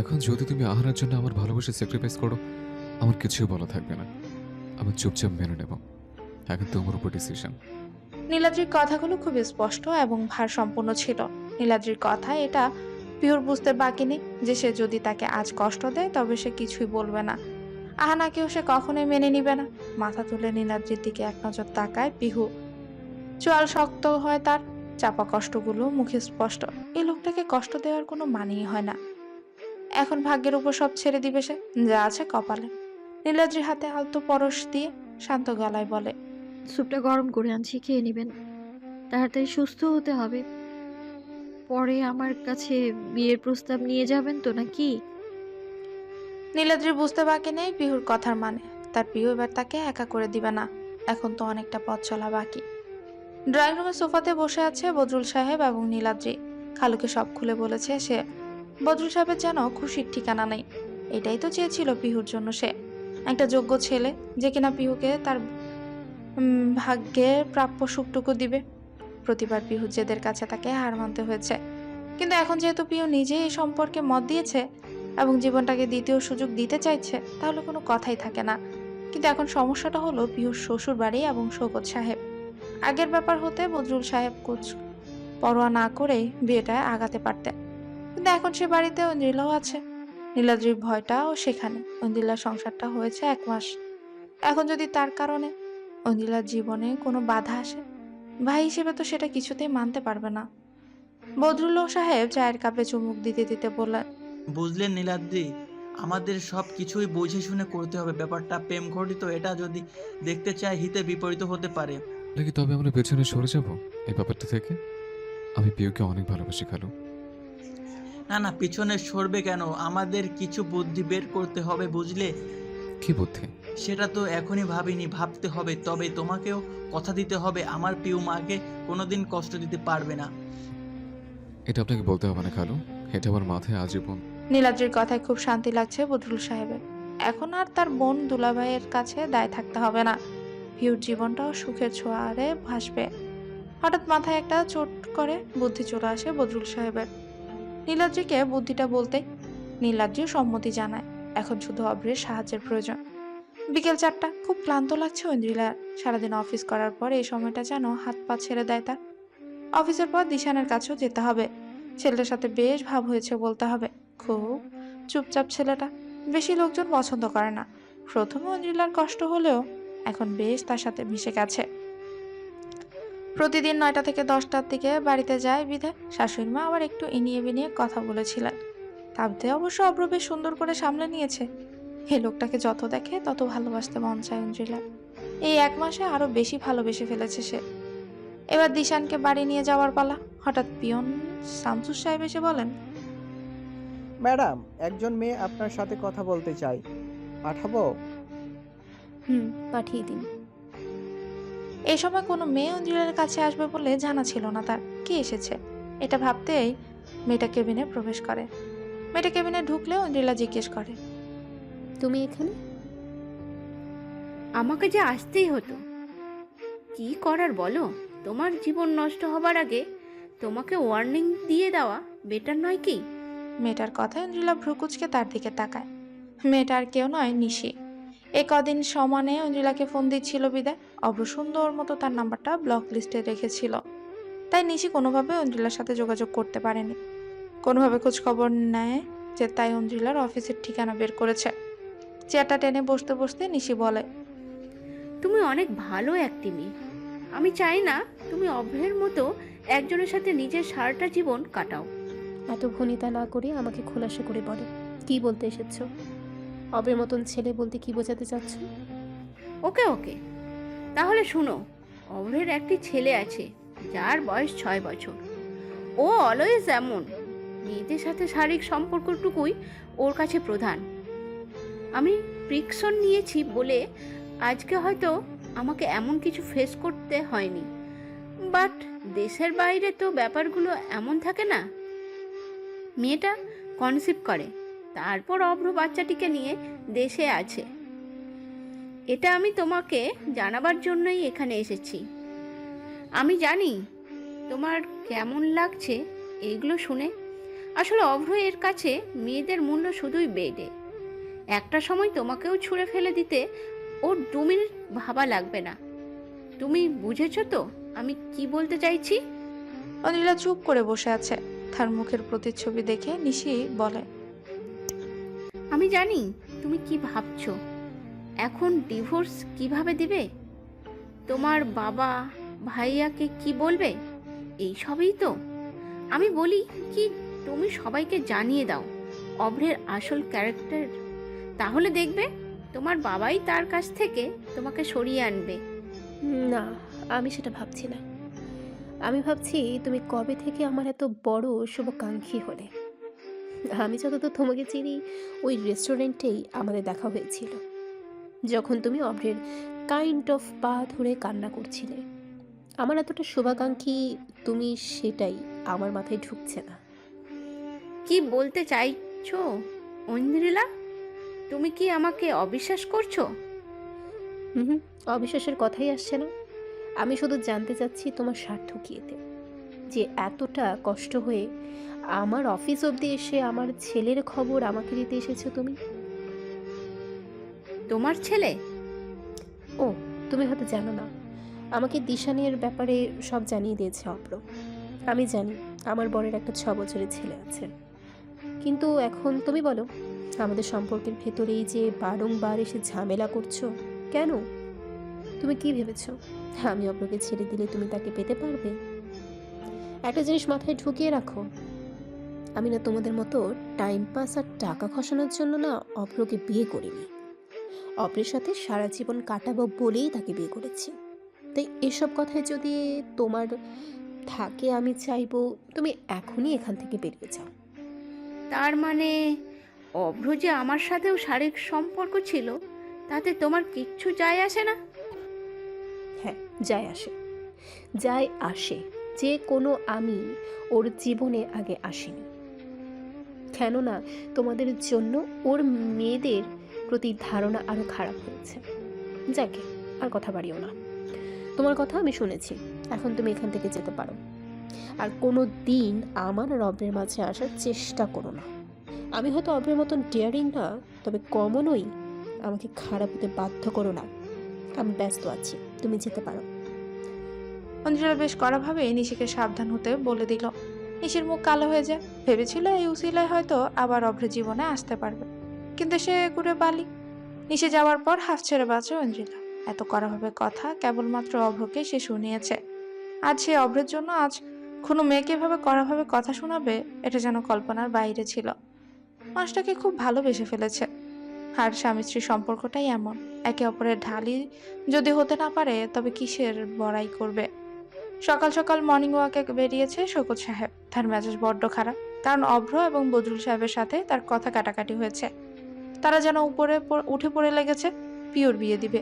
এখন যদি তুমি আহারার জন্য আমার ভালোবাসা স্যাক্রিফাইস করো, আমার কিছুই বলা থাকবে না। আমি চুপচাপ মেনে নেব। এখন তোমার উপর ডিসিশন।
নীলাদ্রির কথাগুলো খুব স্পষ্ট এবং ভারসম্পন্ন ছিল। নীলাদ্রির কথা এটা পিহুর বুঝতে বাকি নেই যে সে যদি তাকে আজ কষ্ট দেয় তবে সে কিছুই বলবে না। আহানাকেও সে কখনোই মেনে নিবে না। মাথা তুলে নীলাদ্রির দিকে এক নজর তাকায় পিহু। চোয়াল শক্ত হয় তার, চাপা কষ্টগুলো মুখে স্পষ্ট। এই লোকটাকে কষ্ট দেওয়ার কোনো মানেই হয় না। এখন ভাগ্যের উপর সব ছেড়ে দিবে সে, যা আছে কপালে। নীলাদ্রির হাতে আলতো পরশ দিয়ে শান্ত গলায় বলে,
স্যুপটা গরম করে আনছি, খেয়ে নেবেন। তাড়াতাড়ি সুস্থ হতে হবে। পরে আমার কাছে বিয়ের প্রস্তাব নিয়ে যাবেন তো নাকি?
নীলাদ্রির বুঝতে বাকি নেই পিহুর কথার মানে। তার পিহু এবার তাকে একা করে দিবে না। এখন তো অনেকটা পথ চলা বাকি। ড্রয়িং রুমের সোফাতে বসে আছে বদরুল সাহেব এবং নীলাদ্রি। খালুকে সব খুলে বলেছে সে। বদরুল সাহেবের যেন খুশির ঠিকানা নেই। এটাই তো চেয়েছিল পিহুর জন্য সে, একটা যোগ্য ছেলে যে কিনা পিহুকে তার ভাগ্যের প্রাপ্য সুখটুকু দিবে। প্রতিবার পিহু জেদের কাছে তাকে হার মানতে হয়েছে, কিন্তু এখন যেহেতু পিহু নিজেই এই সম্পর্কে মত দিয়েছে এবং জীবনটাকে দ্বিতীয় সুযোগ দিতে চাইছে, তাহলে কোনো কথাই থাকে না। কিন্তু এখন সমস্যাটা হলো পিহুর শ্বশুর বাড়ি এবং শৌকত সাহেব। আগের ব্যাপার হতে বদরুল সাহেব কুছ পরোয়া না করেই বিয়েটায় আগাতে পারতেন, কিন্তু এখন সে বাড়িতে ঐন্দ্রিলাও আছে। নীলাদ্রির ভয়টাও সেখানে। ঐন্দ্রিলার সংসারটা হয়েছে 1 মাস। এখন যদি তার কারণে ঐন্দ্রিলার জীবনে কোনো বাধা আসে, ভাই হিসেবে তো সেটা কিছুতেই মানতে পারবে না। বদরুল সাহেব চায়ের কাপে চুমুক দিতে দিতে বললেন,
বুঝলেন নীলাদ্রি, আমাদের সব কিছুই বুঝে শুনে করতে হবে। ব্যাপারটা প্রেম ঘটিত, এটা যদি দেখতে চাই হিতে বিপরীত হতে পারে।
নাকি তবে আমরা পেছনে সরে যাব এই ব্যাপারটা থেকে? আমি পিউকে অনেক ভালোবাসি খালু।
না না, পিছনে সরবে কেন? আমাদের কিছু বুদ্ধি বের করতে হবে, বুঝলে?
কি বুদ্ধি?
সেটা তো এখনই ভাবিনি, ভাবতে হবে। তবে তোমাকেও কথা দিতে হবে, আমার পিউ মাকে কোনোদিন কষ্ট দিতে পারবে না।
এটা আপনাকে বলতে হবে না খালু, এটা আমার মাথায় আজীবন।
নীলাদ্রির কথায় খুব শান্তি লাগছে বদরুল সাহেবের। এখন আর তার বোন দুলাভাইয়ের কাছে দায় থাকতে হবে না। পিউর জীবনটাও সুখের ছোঁয়ারে ভাসবে। হঠাৎ মাথায় একটা চোট করে বুদ্ধি চলে আসে বদরুল সাহেবের। নীলাদ্রিকে বুদ্ধিটা বলতে নীলাদ্রিও সম্মতি জানায়। এখন শুধু অভ্রের সাহায্যের প্রয়োজন। বিকেল 4টা, খুব ক্লান্ত লাগছে ঐন্দ্রিলার। সারাদিন অফিস করার পর এই সময়টা যেন হাত পা ছেড়ে দেয় তার। অফিসের পর দিশানের কাছেও যেতে হবে। ছেলেটার সাথে বেশ ভাব হয়েছে বলতে হবে। খুব চুপচাপ ছেলেটা, বেশি লোকজন পছন্দ করে না। প্রথমে ঐন্দ্রিলার কষ্ট হলেও এখন বেশ তার সাথে মিশে গেছে। প্রতিদিন 9টা থেকে 10টার দিকে বাড়িতে যায় বিধায় শাশুড়ি মা আবার একটু ইনিয়ে বিনিয়ে কথা বলেছিলেন। তাতে অবশ্য অব্র বেশ সুন্দর করে সামলে নিয়েছে। এই লোকটাকে যত দেখে তত ভালোবাসতে মন চায় ঐন্দ্রিলার। এই 1 মাসে আরো বেশি ভালোবেসে ফেলেছে সে। এবার দিশানকে বাড়ি নিয়ে যাওয়ার পালা। হঠাৎ পিয়ন শামসুর সাহেব এসে বলেন,
ম্যাডাম, একজন মেয়ে আপনার সাথে কথা বলতে চাই, পাঠাবো?
পাঠিয়ে দিন।
এই সময় কোনো মেয়ে ঐন্দ্রিলার কাছে আসবে বলে জানা ছিল না তার। কে এসেছে এটা ভাবতেই মেয়েটা কেবিনে প্রবেশ করে। মেয়েটা কেবিনে ঢুকলে ঐন্দ্রিলা জিজ্ঞেস করে,
তুমি এখানে?
আমাকে যে আসতেই হতো, কি করার বলো? তোমার জীবন নষ্ট হবার আগে তোমাকে ওয়ার্নিং দিয়ে দেওয়া বেটার নয় কি?
মেয়েটার কথায় ঐন্দ্রিলা ভ্রুকুচকে তার দিকে তাকায়। মেয়েটা আর কেউ নয়, নিশি। এ কদিন সমানে ঐন্দ্রিলাকে ফোন দিচ্ছিল বিদায় অব্র সুন্দর মতো তার নাম্বারটা ব্লক লিস্টে রেখেছিল। তাই নিশি কোনোভাবে ঐন্দ্রিলার সাথে যোগাযোগ করতে পারেনি। কোনোভাবে খোঁজ খবর নেয় যে তাই ঐন্দ্রিলার অফিসের ঠিকানা বের করেছে। চেয়ারটা টেনে বসতে বসতে নিশি বলে,
তুমি অনেক ভালো একটি মেয়ে। আমি চাই না তুমি অভ্রের মতো একজনের সাথে নিজের সারাটা জীবন কাটাও।
এত ভনিতা না করে আমাকে খোলাসা করে বলো, কি বলতে এসেছো? অবের মতন ছেলে বলতে কি বোঝাতে চাচ্ছ?
ওকে ওকে, তাহলে শুনো। অভ্রের একটি ছেলে আছে যার বয়স 6 বছর। ও অলওয়েজ এমন। মেয়েদের সাথে শারীরিক সম্পর্কটুকুই ওর কাছে প্রধান। আমি প্রিকশন নিয়েছি বলে আজকে হয়তো আমাকে এমন কিছু ফেস করতে হয়নি, বাট দেশের বাইরে তো ব্যাপারগুলো এমন থাকে না। মেয়েটা কনসিভ করে, তারপর অভ্র বাচ্চাটিকে নিয়ে দেশে আছে। এটা আমি তোমাকে জানাবার জন্যই এখানে এসেছি। আমি জানি তোমার কেমন লাগছে এইগুলো শুনে। আসলে অভ্র এর কাছে মেয়েদের মূল্য শুধুই বেডে। একটা সময় তোমাকেও ছুঁড়ে ফেলে দিতে ওর 2 মিনিট ভাবা লাগবে না। তুমি বুঝেছো তো আমি কি বলতে চাইছি?
ঐন্দ্রিলা চুপ করে বসে আছে। তার মুখের প্রতিচ্ছবি দেখে নিশি বলে,
আমি জানি তুমি কি ভাবছো। এখন ডিভোর্স কিভাবে দিবে, তোমার বাবা ভাইয়াকে কি বলবে, এই সবই তো। আমি বলি কি, তুমি সবাইকে জানিয়ে দাও অভ্রের আসল ক্যারেক্টার, তাহলে দেখবে তোমার বাবাই তার কাছ থেকে তোমাকে সরিয়ে আনবে।
না, আমি সেটা ভাবছি না। আমি ভাবছি তুমি কবে থেকে আমার এত বড় শুভাকাঙ্ক্ষী হলে। আমি যতদূর তোমাকে চিনি, ওই রেস্টুরেন্টেই আমাদের দেখা হয়েছিল, যখন তুমি অব্রের কাইন্ড অফ পা ধরে কান্না করছিলে। আমার এতটা শুভাকাঙ্ক্ষী তুমি, সেটাই আমার মাথায় ঢুকছে না।
কি বলতে চাইছো ঐন্দ্রিলা? তুমি কি আমাকে অবিশ্বাস করছো?
হুম, অবিশ্বাসের কথাই আসছে না। আমি শুধু জানতে চাচ্ছি তোমার স্বার্থ কী এতে, যে এতটা কষ্ট হয়ে আমার অফিস অবধি এসে আমার ছেলের খবর আমাকে দিতে এসেছো তুমি।
তোমার ছেলে?
ও, তুমি হয়তো জানো না, আমাকে দিশানের ব্যাপারে সব জানিয়ে দিয়েছে অব্র। আমি জানি আমার বরের একটা 6 বছরের ছেলে আছে, কিন্তু এখন তুমি বলো, আমাদের সম্পর্কের ভেতরেই যে বারংবার এসে ঝামেলা করছো কেন? তুমি কি ভেবেছো আমি অব্রকে ছেড়ে দিলে তুমি তাকে পেতে পারবে? একটা জিনিস মাথায় ঢুকিয়ে রাখো, আমি না তোমাদের মতো টাইম পাস আর টাকা খসানোর জন্য না অব্রকে বিয়ে করিনি। অব্রের সাথে সারা জীবন কাটাবো বলেই তাকে বিয়ে করেছি। তাই এসব কথায় যদি তোমার থাকে, আমি চাইবো তুমি এখনই এখান থেকে বেরিয়ে যাও।
তার মানে অভ্র যে আমার সাথেও শারীরিক সম্পর্ক ছিল, তাতে তোমার কিচ্ছু যায় আসে না?
হ্যাঁ, যায় আসে, যায় আসে। যে কোনো আমি ওর জীবনে আগে আসিনি, কেননা তোমাদের জন্য ওর মেয়েদের প্রতি ধারণা আরও খারাপ হয়েছে। যাকে আর কথা বাড়িও না, তোমার কথা আমি শুনেছি, এখন তুমি এখান থেকে যেতে পারো। আর কোনো দিন আমার আর অব্রের মাঝে আসার চেষ্টা করো না। আমি হয়তো অব্রের মতন ডেয়ারিং না, তবে কমনই আমাকে খারাপ হতে বাধ্য করো না। আমি ব্যস্ত আছি, তুমি যেতে পারো।
অঞ্জলা বেশ কড়াভাবে নিশিকে সাবধান হতে বলে দিল। নিশির মুখ কালো হয়ে যায়। ভেবেছিল এই উসিলায় হয়তো আবার অভ্রের জীবনে আসতে পারবে, কিন্তু সে ঘুরে বালি। নিশে যাওয়ার পর হাফ ছেড়ে বাঁচে অঞ্জলা। এত কড়াভাবে কথা কেবলমাত্র অভ্রকে সে শুনিয়েছে। আজ সে অভ্রের জন্য আজ কোনো মেয়েকে এভাবে কড়াভাবে কথা শোনাবে, এটা যেন কল্পনার বাইরে ছিল। মানুষটাকে খুব ভালোবেসে ফেলেছে, আর স্বামী স্ত্রীর সম্পর্কটাই এমন। একে অপরের ঢালি যদি হতে না পারে, তবে কিসের বড়াই করবে? সকাল সকাল মর্নিং ওয়াকে বেরিয়েছে শওকত সাহেব। তার মেজাজ বড্ড খারাপ, কারণ অভ্র এবং বদরুল সাহেবের সাথে তার কথা কাটাকাটি হয়েছে। তারা যেন উপরে উঠে পড়ে লেগেছে পিওর বিয়ে দিবে।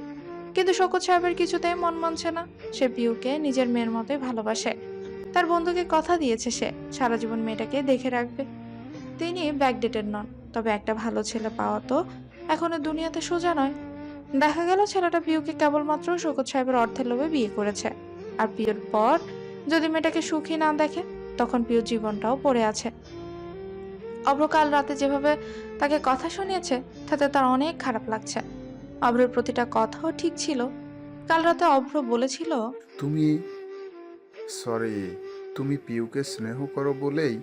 কিন্তু শওকত সাহেবের কিছুতেই মন মানছে না। সে পিউকে নিজের মেয়ের মতোই ভালোবাসে। তার বন্ধুকে কথা দিয়েছে সে সারা জীবন মেয়েটাকে দেখে রাখবে। তিনি ব্যাকডেটেড নন, তবে একটা ভালো ছেলে পাওয়া তো এখনো দুনিয়াতে সোজা নয়। দেখা গেল ছেলেটা পিউকে কেবলমাত্র শওকত সাহেবের অর্থের লোভে বিয়ে করেছে। আর পিউর পর যদি মেয়েটাকে সুখী না দেখে, তখন পিউর জীবনটাও পড়ে আছে। অভ্র কাল রাতে যেভাবে তাকে কথা শুনিয়েছে, তাতে তার অনেক খারাপ লাগছে। অভ্রের প্রতিটা কথাও ঠিক ছিল। কাল রাতে অভ্র বলেছিল,
তুমি পিউকে স্নেহ করো বলেই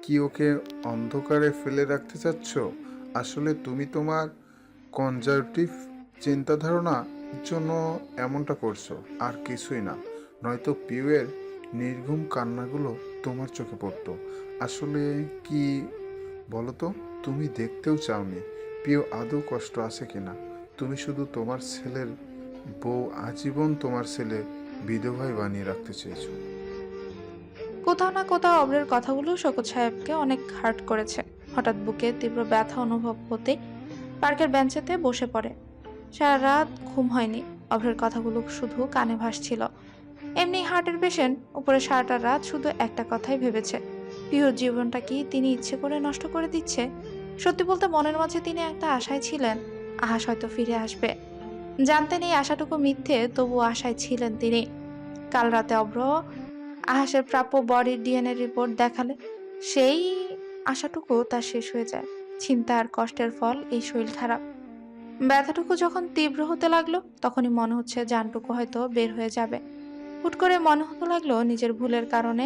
কি ওকে অন্ধকারে ফেলে রাখতে চাচ্ছ? আসলে তুমি তোমার কনজারভেটিভ চিন্তাধারণার জন্য এমনটা করছো, আর কিছুই না। নয়তো পিউয়ের নির্ঘুম কান্নাগুলো তোমার চোখে পড়তো। আসলে কি বলো তো, তুমি দেখতেও চাওনি পিউ আদৌ কষ্ট আছে কিনা। তুমি শুধু তোমার ছেলের বউ, আজীবন তোমার ছেলে বিধবাই বানিয়ে রাখতে চেয়েছো।
কোথাও না কোথাও অভ্রের কথাগুলো শওকত সাহেবকে অনেক হার্ট করেছে। হঠাৎ বুকে তীব্র ব্যথা অনুভব হতে পার্কের বেঞ্চেতে বসে পড়ে। সারা রাত ঘুম হয়নি। অভ্রের কথাগুলো শুধু কানে ভাসছিল। এমনি হার্টের পেশেন্ট, উপরে সারাটা রাত শুধু একটা কথাই ভেবেছে, পিওর জীবনটা কি তিনি ইচ্ছে করে নষ্ট করে দিচ্ছে? সত্যি বলতে মনের মাঝে তিনি একটা আশায় ছিলেন, আহাস হয়তো ফিরে আসবে। জানতেন এই আশাটুকু মিথ্যে, তবু আশায় ছিলেন তিনি। কাল রাতে অভ্র আহাসের প্রাপ্য বডির ডিএনএ রিপোর্ট দেখালে সেই আশাটুকু তার শেষ হয়ে যায়। চিন্তা আর কষ্টের ফল এই শরীর খারাপ। ব্যথাটুকু যখন তীব্র হতে লাগলো, তখনই মনে হচ্ছে জানটুকু হয়তো বের হয়ে যাবে। হুট করে মনে হতে লাগলো নিজের ভুলের কারণে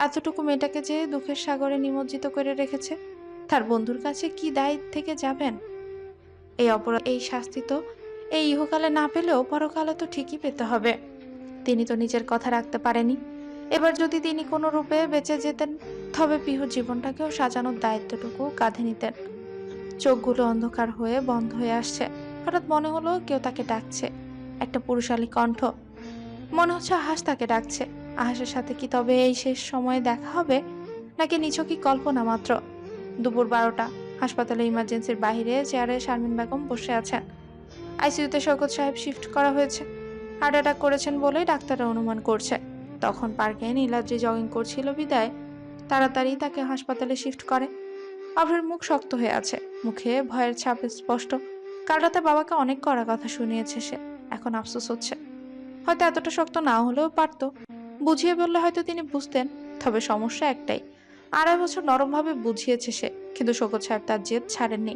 এতটুকু মেয়েটাকে যে দুঃখের সাগরে নিমজ্জিত করে রেখেছে, তার বন্ধুর কাছে কি দায় থেকে যাবেন? এই অপরাধ, এই শাস্তি তো এই ইহকালে না পেলেও পরকালে তো ঠিকই পেতে হবে। তিনি তো নিজের কথা রাখতে পারেনি। এবার যদি তিনি কোনো রূপে বেঁচে যেতেন, তবে পিহুর জীবনটাকেও সাজানোর দায়িত্বটুকু কাঁধে নিতেন। চোখগুলো অন্ধকার হয়ে বন্ধ হয়ে আসছে। হঠাৎ মনে হলো কেউ তাকে ডাকছে, একটা পুরুষালী কণ্ঠ। মনে হচ্ছে আহাস তাকে ডাকছে। আহাসের সাথে কি তবে এই শেষ সময়ে দেখা হবে, নাকি নিছকই কল্পনা মাত্র? দুপুর 12টা। হাসপাতালে ইমার্জেন্সির বাইরে চেয়ারে শারমিন বেগম বসে আছেন। আইসিইউতে শওকত সাহেব শিফট করা হয়েছে। হার্ট অ্যাটাক করেছেন বলেই ডাক্তাররা অনুমান করছে। তখন পার্কে নীলাদ্রি জগিং করছিল বিদায় তাড়াতাড়ি তাকে হাসপাতালে শিফট করে। অভ্রের মুখ শক্ত হয়ে আছে, মুখে ভয়ের ছাপ স্পষ্ট। কাল রাতে বাবাকে অনেক কড়া কথা শুনিয়েছে সে, এখন আফসোস হচ্ছে। হয়তো এতটা শক্ত না হলেও পারত, বুঝিয়ে বললে হয়তো তিনি বুঝতেন। তবে সমস্যা একটাই, 2.5 বছর নরমভাবে বুঝিয়েছে সে, কিন্তু শওকত সাহেব তার জেদ ছাড়েননি।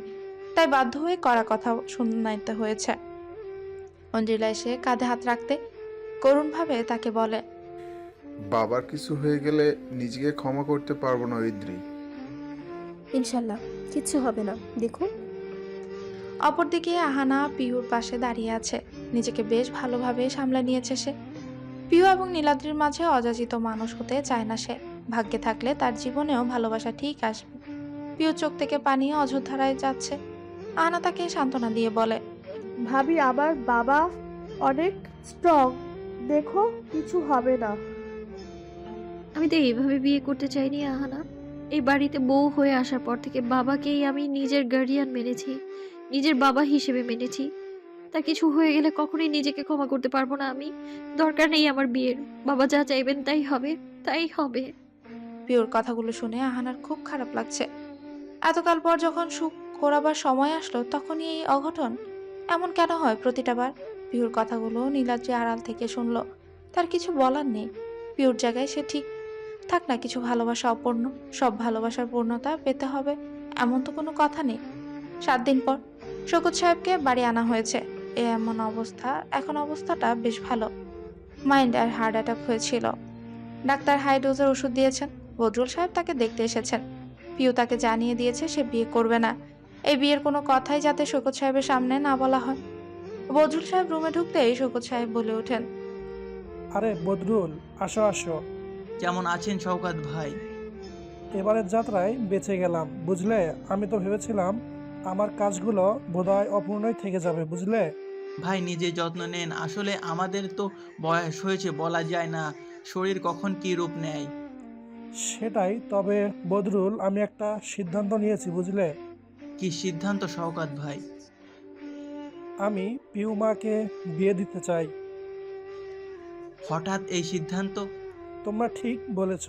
তাই বাধ্য হয়ে কড়া কথা শুনাইতে হয়েছে। অঞ্জিলা এসে কাঁধে হাত রাখতে করুণভাবে তাকে বলে,
বাবার কিছু হয়ে গেলে নিজেকে ক্ষমা করতে পারবো না ঐদ্রি।
ইনশাল্লাহ কিচ্ছু হবে না, দেখো।
অপরদিকে আহানা পিহুর পাশে দাঁড়িয়ে আছে। নিজেকে বেশ ভালোভাবে সামলে নিয়েছে সে। পিহু এবং নীলাদ্রির মাঝে অযাচিত মানুষ হতে চায় না সে। ভাগ্যে থাকলে তার জীবনেও ভালোবাসা ঠিক আসবে। পিহুর চোখ থেকে পানি অঝোরধারায় যাচ্ছে। আহানা তাকে সান্ত্বনা দিয়ে বলে,
ভাবি আমার বাবা অনেক স্ট্রং, দেখো কিছু হবে না।
আমি তো এইভাবে বিয়ে করতে চাইনি আহানা। এই বাড়িতে বউ হয়ে আসার পর থেকে বাবাকেই আমি নিজের গার্ডিয়ান মেনেছি, নিজের বাবা হিসেবে মেনেছি। তার কিছু হয়ে গেলে কখনোই নিজেকে ক্ষমা করতে পারবো না আমি। দরকার নেই আমার বিয়ের, বাবা যা চাইবেন তাই হবে, তাই হবে।
পিহুর কথাগুলো শুনে আহানার খুব খারাপ লাগছে। এতকাল পর যখন সুখ করাবার সময় আসলো, তখনই এই অঘটন। এমন কেন হয় প্রতিটা বার? পিহুর কথাগুলো নীলাদ্রি আড়াল থেকে শুনলো। তার কিছু বলার নেই। পিহুর জায়গায় সে ঠিক থাক না, কিছু ভালোবাসা অপূর্ণ, সব ভালোবাসার পূর্ণতা পেতে হবে এমন তো কোনো কথা নেই। 7 দিন পর শওকত সাহেবকে বাড়ি আনা হয়েছে। এখন অবস্থাটা বেশ ভালো। মাইন্ড আর হার্ট অ্যাটাক হয়েছিল। ডাক্তার হাই ডোজের ওষুধ দিয়েছেন। বদরুল সাহেব তাকে দেখতে এসেছেন। পিউ তাকে জানিয়ে দিয়েছে সে বিয়ে করবে না। এই বিয়ের কোনো কথাই যাতে শওকত সাহেবের সামনে না বলা হয়। বদরুল সাহেব রুমে ঢুকতেই শওকত সাহেব বলে ওঠেন,
আরে বদরুল, আসো আসো।
কেমন আছেন শওকত ভাই?
এবারের যাত্রায় বেঁচে গেলাম, বুঝলে। আমি তো ভেবেছিলাম আমার কাজগুলো বোধহয় অপূর্ণই থেকে যাবে, বুঝলে।
ভাই নিজে যত্ন নেন, আসলে আমাদের তো বয়স হয়েছে, বলা যায় না শরীর কখন কি রূপ নেয়।
সেটাই। তবে বদরুল, আমি একটা সিদ্ধান্ত নিয়েছি, বুঝলে।
কি সিদ্ধান্ত শওকত ভাই?
আমি পিউমাকে বিয়ে দিতে চাই।
হঠাৎ এই সিদ্ধান্ত?
তোমরা ঠিক বলেছ।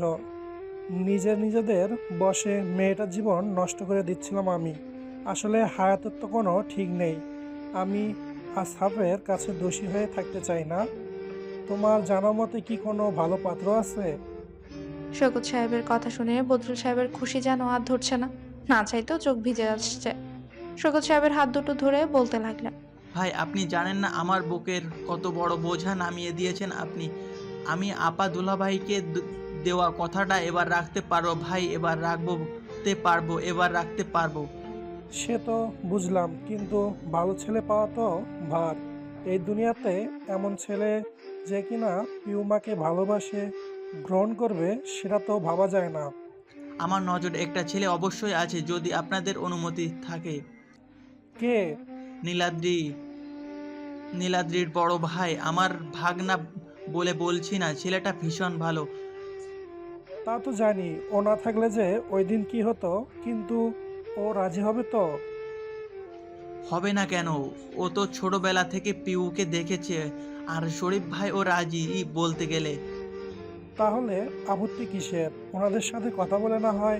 নিজেদের বসে মেয়েটার জীবন নষ্ট করে দিচ্ছিলাম আমি। আসলে হায়াতের তো কোনো ঠিক নেই। আমি আসহাবের কাছে দোষী হয়ে থাকতে চাই না। তোমার জানা মতে কি কোনো ভালো পাত্র আছে?
শওকত সাহেবের কথা শুনে বদরুল সাহেবের খুশি যেন আর ধরছে না, না চাইতেও চোখ ভিজে আসছে। শওকত সাহেবের হাত দুটো ধরে বলতে লাগলেন,
ভাই আপনি জানেন না আমার বুকের কত বড় বোঝা নামিয়ে দিয়েছেন আপনি। আমি আপা দুলাভাইকে দেওয়া কথাটা এবার রাখতে পারবো ভাই, এবার এবার রাখতে পারবো।
সে তো বুঝলাম, কিন্তু ভালো ছেলে পাওয়া তো ভার। এই দুনিয়াতে এমন ছেলে যে কিনা পিউমাকে ভালোবাসে, গ্রহণ করবে, সেটা তো ভাবা যায় না।
আমার নজরে একটা ছেলে অবশ্যই আছে, যদি আপনাদের অনুমতি থাকে।
কে?
নীলাদ্রির বড় ভাই, আমার ভাগনা বলে বলছি না, ছেলেটা ভীষণ ভালো।
তা তো জানি, ও না থাকলে যে ওই দিন কি হতো, কিন্তু ও রাজি হবে তো?
হবে না কেন? ও তো ছোটবেলা থেকে পিউকে দেখেছে, আর শরীফ ভাই ও রাজি বলতে গেলে।
তাহলে আপত্তি কিসের? ওনাদের সাথে কথা বলে না হয়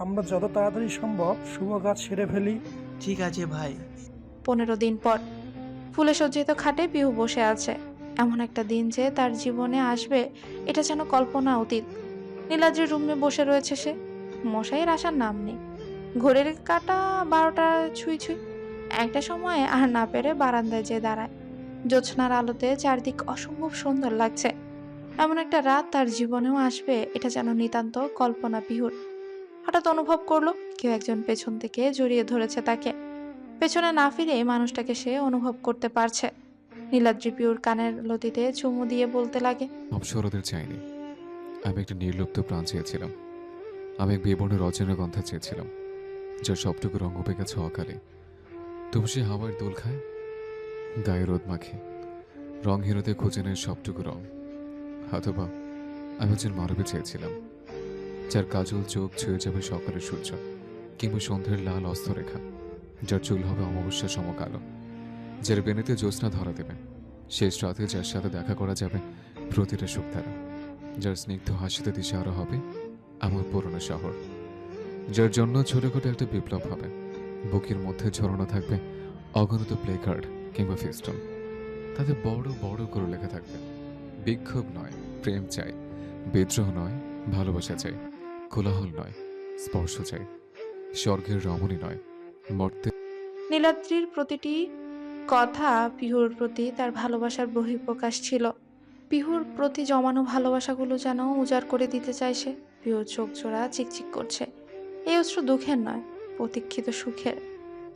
আমরা যত তাড়াতাড়ি সম্ভব শুভ কাজ সেরে ফেলি।
ঠিক আছে ভাই।
15 দিন পর ফুলে সজ্জিত খাটে পিহু বসে আছে। এমন একটা দিন যে তার জীবনে আসবে, এটা যেন কল্পনা অতীত। নীলাদ্রির রুমে বসে রয়েছে সে। মশাইয়ের আসার নাম নেই। ঘড়ির কাঁটা 12টা ছুঁই ছুঁই। একটা সময়ে আর না পেরে বারান্দায় যেয়ে দাঁড়ায়। জ্যোৎস্নার আলোতে চারদিক অসম্ভব সুন্দর লাগছে। এমন একটা রাত তার জীবনেও আসবে এটা যেন নিতান্ত কল্পনা পিহুর। হঠাৎ অনুভব করলো কেউ একজন পেছন থেকে জড়িয়ে ধরেছে তাকে। পেছনে না ফিরে মানুষটাকে সে অনুভব করতে পারছে। নীলাদ্রি পিহুর কানের লতিতে চুমু দিয়ে বলতে লাগে,
অবসর ওদের চাইনি। আমি একটা নির্লুপ্ত প্রাণ চেয়েছিলাম। আমি এক বিবর্ণ রজনীগন্ধা চেয়েছিলাম, যার সবটুকু রঙ উপে গেছে অকালে। তবু সে হাওয়ার দোল খায়, গায়ে রোদ মাখে, রংহীনতে খুঁজে নেয় সবটুকু রং। অথবা আমি একজন মানবে চেয়েছিলাম, যার কাজল চোখ ছুঁয়ে যাবে সকালের সূর্য কিংবা সন্ধ্যের লাল অস্তরেখা, যার চুল হবে অমাবস্যা সমকালো, যার বেনেতে জ্যোৎস্না ধরা দেবে শেষ রাতে, যার সাথে দেখা করা যাবে প্রতিটা সুখধারা, যার স্নিগ্ধ হাসিতে দিশাহারা হবে আমার পুরনো শহর, যার জন্য ছোটখাটো একটা বিপ্লব হবে, বুকের মধ্যে ঝরানো থাকবে অগণিত প্লে কার্ড কিংবা ফেস্টুন। তাতে বড় বড় করে লেখা থাকবে, বিক্ষোভ নয় প্রেম চাই, বিদ্রোহ নয় ভালোবাসা চাই, কোলাহল নয় স্পর্শ চাই, স্বর্গের রমণী নয় মর্তে।
নীলাদ্রির প্রতিটি কথা পিহুর প্রতি তার ভালোবাসার বহিঃপ্রকাশ ছিল। পিহুর প্রতি জমানো ভালোবাসাগুলো যেন উজাড় করে দিতে চাইছে। পিহুর চোখ জোড়া চিকচিক করছে। এই অশ্রু দুঃখের নয়, প্রতীক্ষিত সুখের।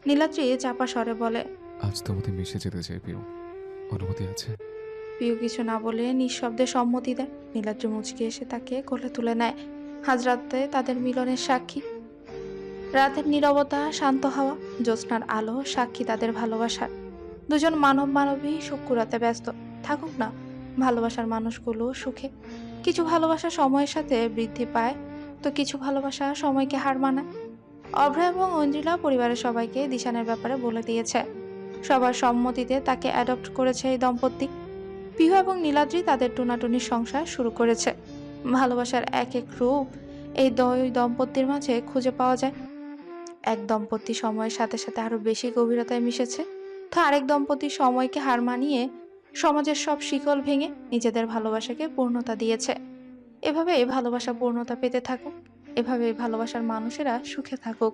নীলাদ্রি চাপা স্বরে বলে,
আজ তোমাদের মিশে যেতে চাই পিউ, অনুমতি আছে?
পিহু কিছু না বলে নিঃশব্দে সম্মতি দেয়। নীলাদ্রি মুচকে এসে তাকে কোলে তুলে নেয়। হাজরাতে তাদের মিলনের সাক্ষী। রাতের নীরবতা, শান্ত হাওয়া, জ্যোৎস্নার আলো সাক্ষী তাদের ভালোবাসার। দুজন মানব মানবী সুখ কুড়াতে ব্যস্ত। থাকুক না ভালোবাসার মানুষগুলো সুখে। কিছু ভালোবাসা সময়ের সাথে বৃদ্ধি পায়, তো কিছু ভালোবাসা সময়কে হার মানায়। অভ্রা এবং ঐন্দ্রিলা পরিবারের সবাইকে দিশানের ব্যাপারে বলে দিয়েছে। সবার সম্মতিতে তাকে অ্যাডপ্ট করেছে এই দম্পতি। পিহু এবং নীলাদ্রি তাদের টুনাটুনির সংসার শুরু করেছে। ভালোবাসার এক এক রূপ এই দুই দম্পতির মাঝে খুঁজে পাওয়া যায়। এক দম্পতি সময়ের সাথে সাথে আরো বেশি গভীরতায় মিশেছে, তো আরেক দম্পতি সময়কে হার মানিয়ে সমাজের সব শিকল ভেঙে নিজেদের ভালোবাসাকে পূর্ণতা দিয়েছে। এভাবে ভালোবাসা পূর্ণতা পেতে থাকুক, এভাবে ভালোবাসার মানুষেরা সুখে থাকুক।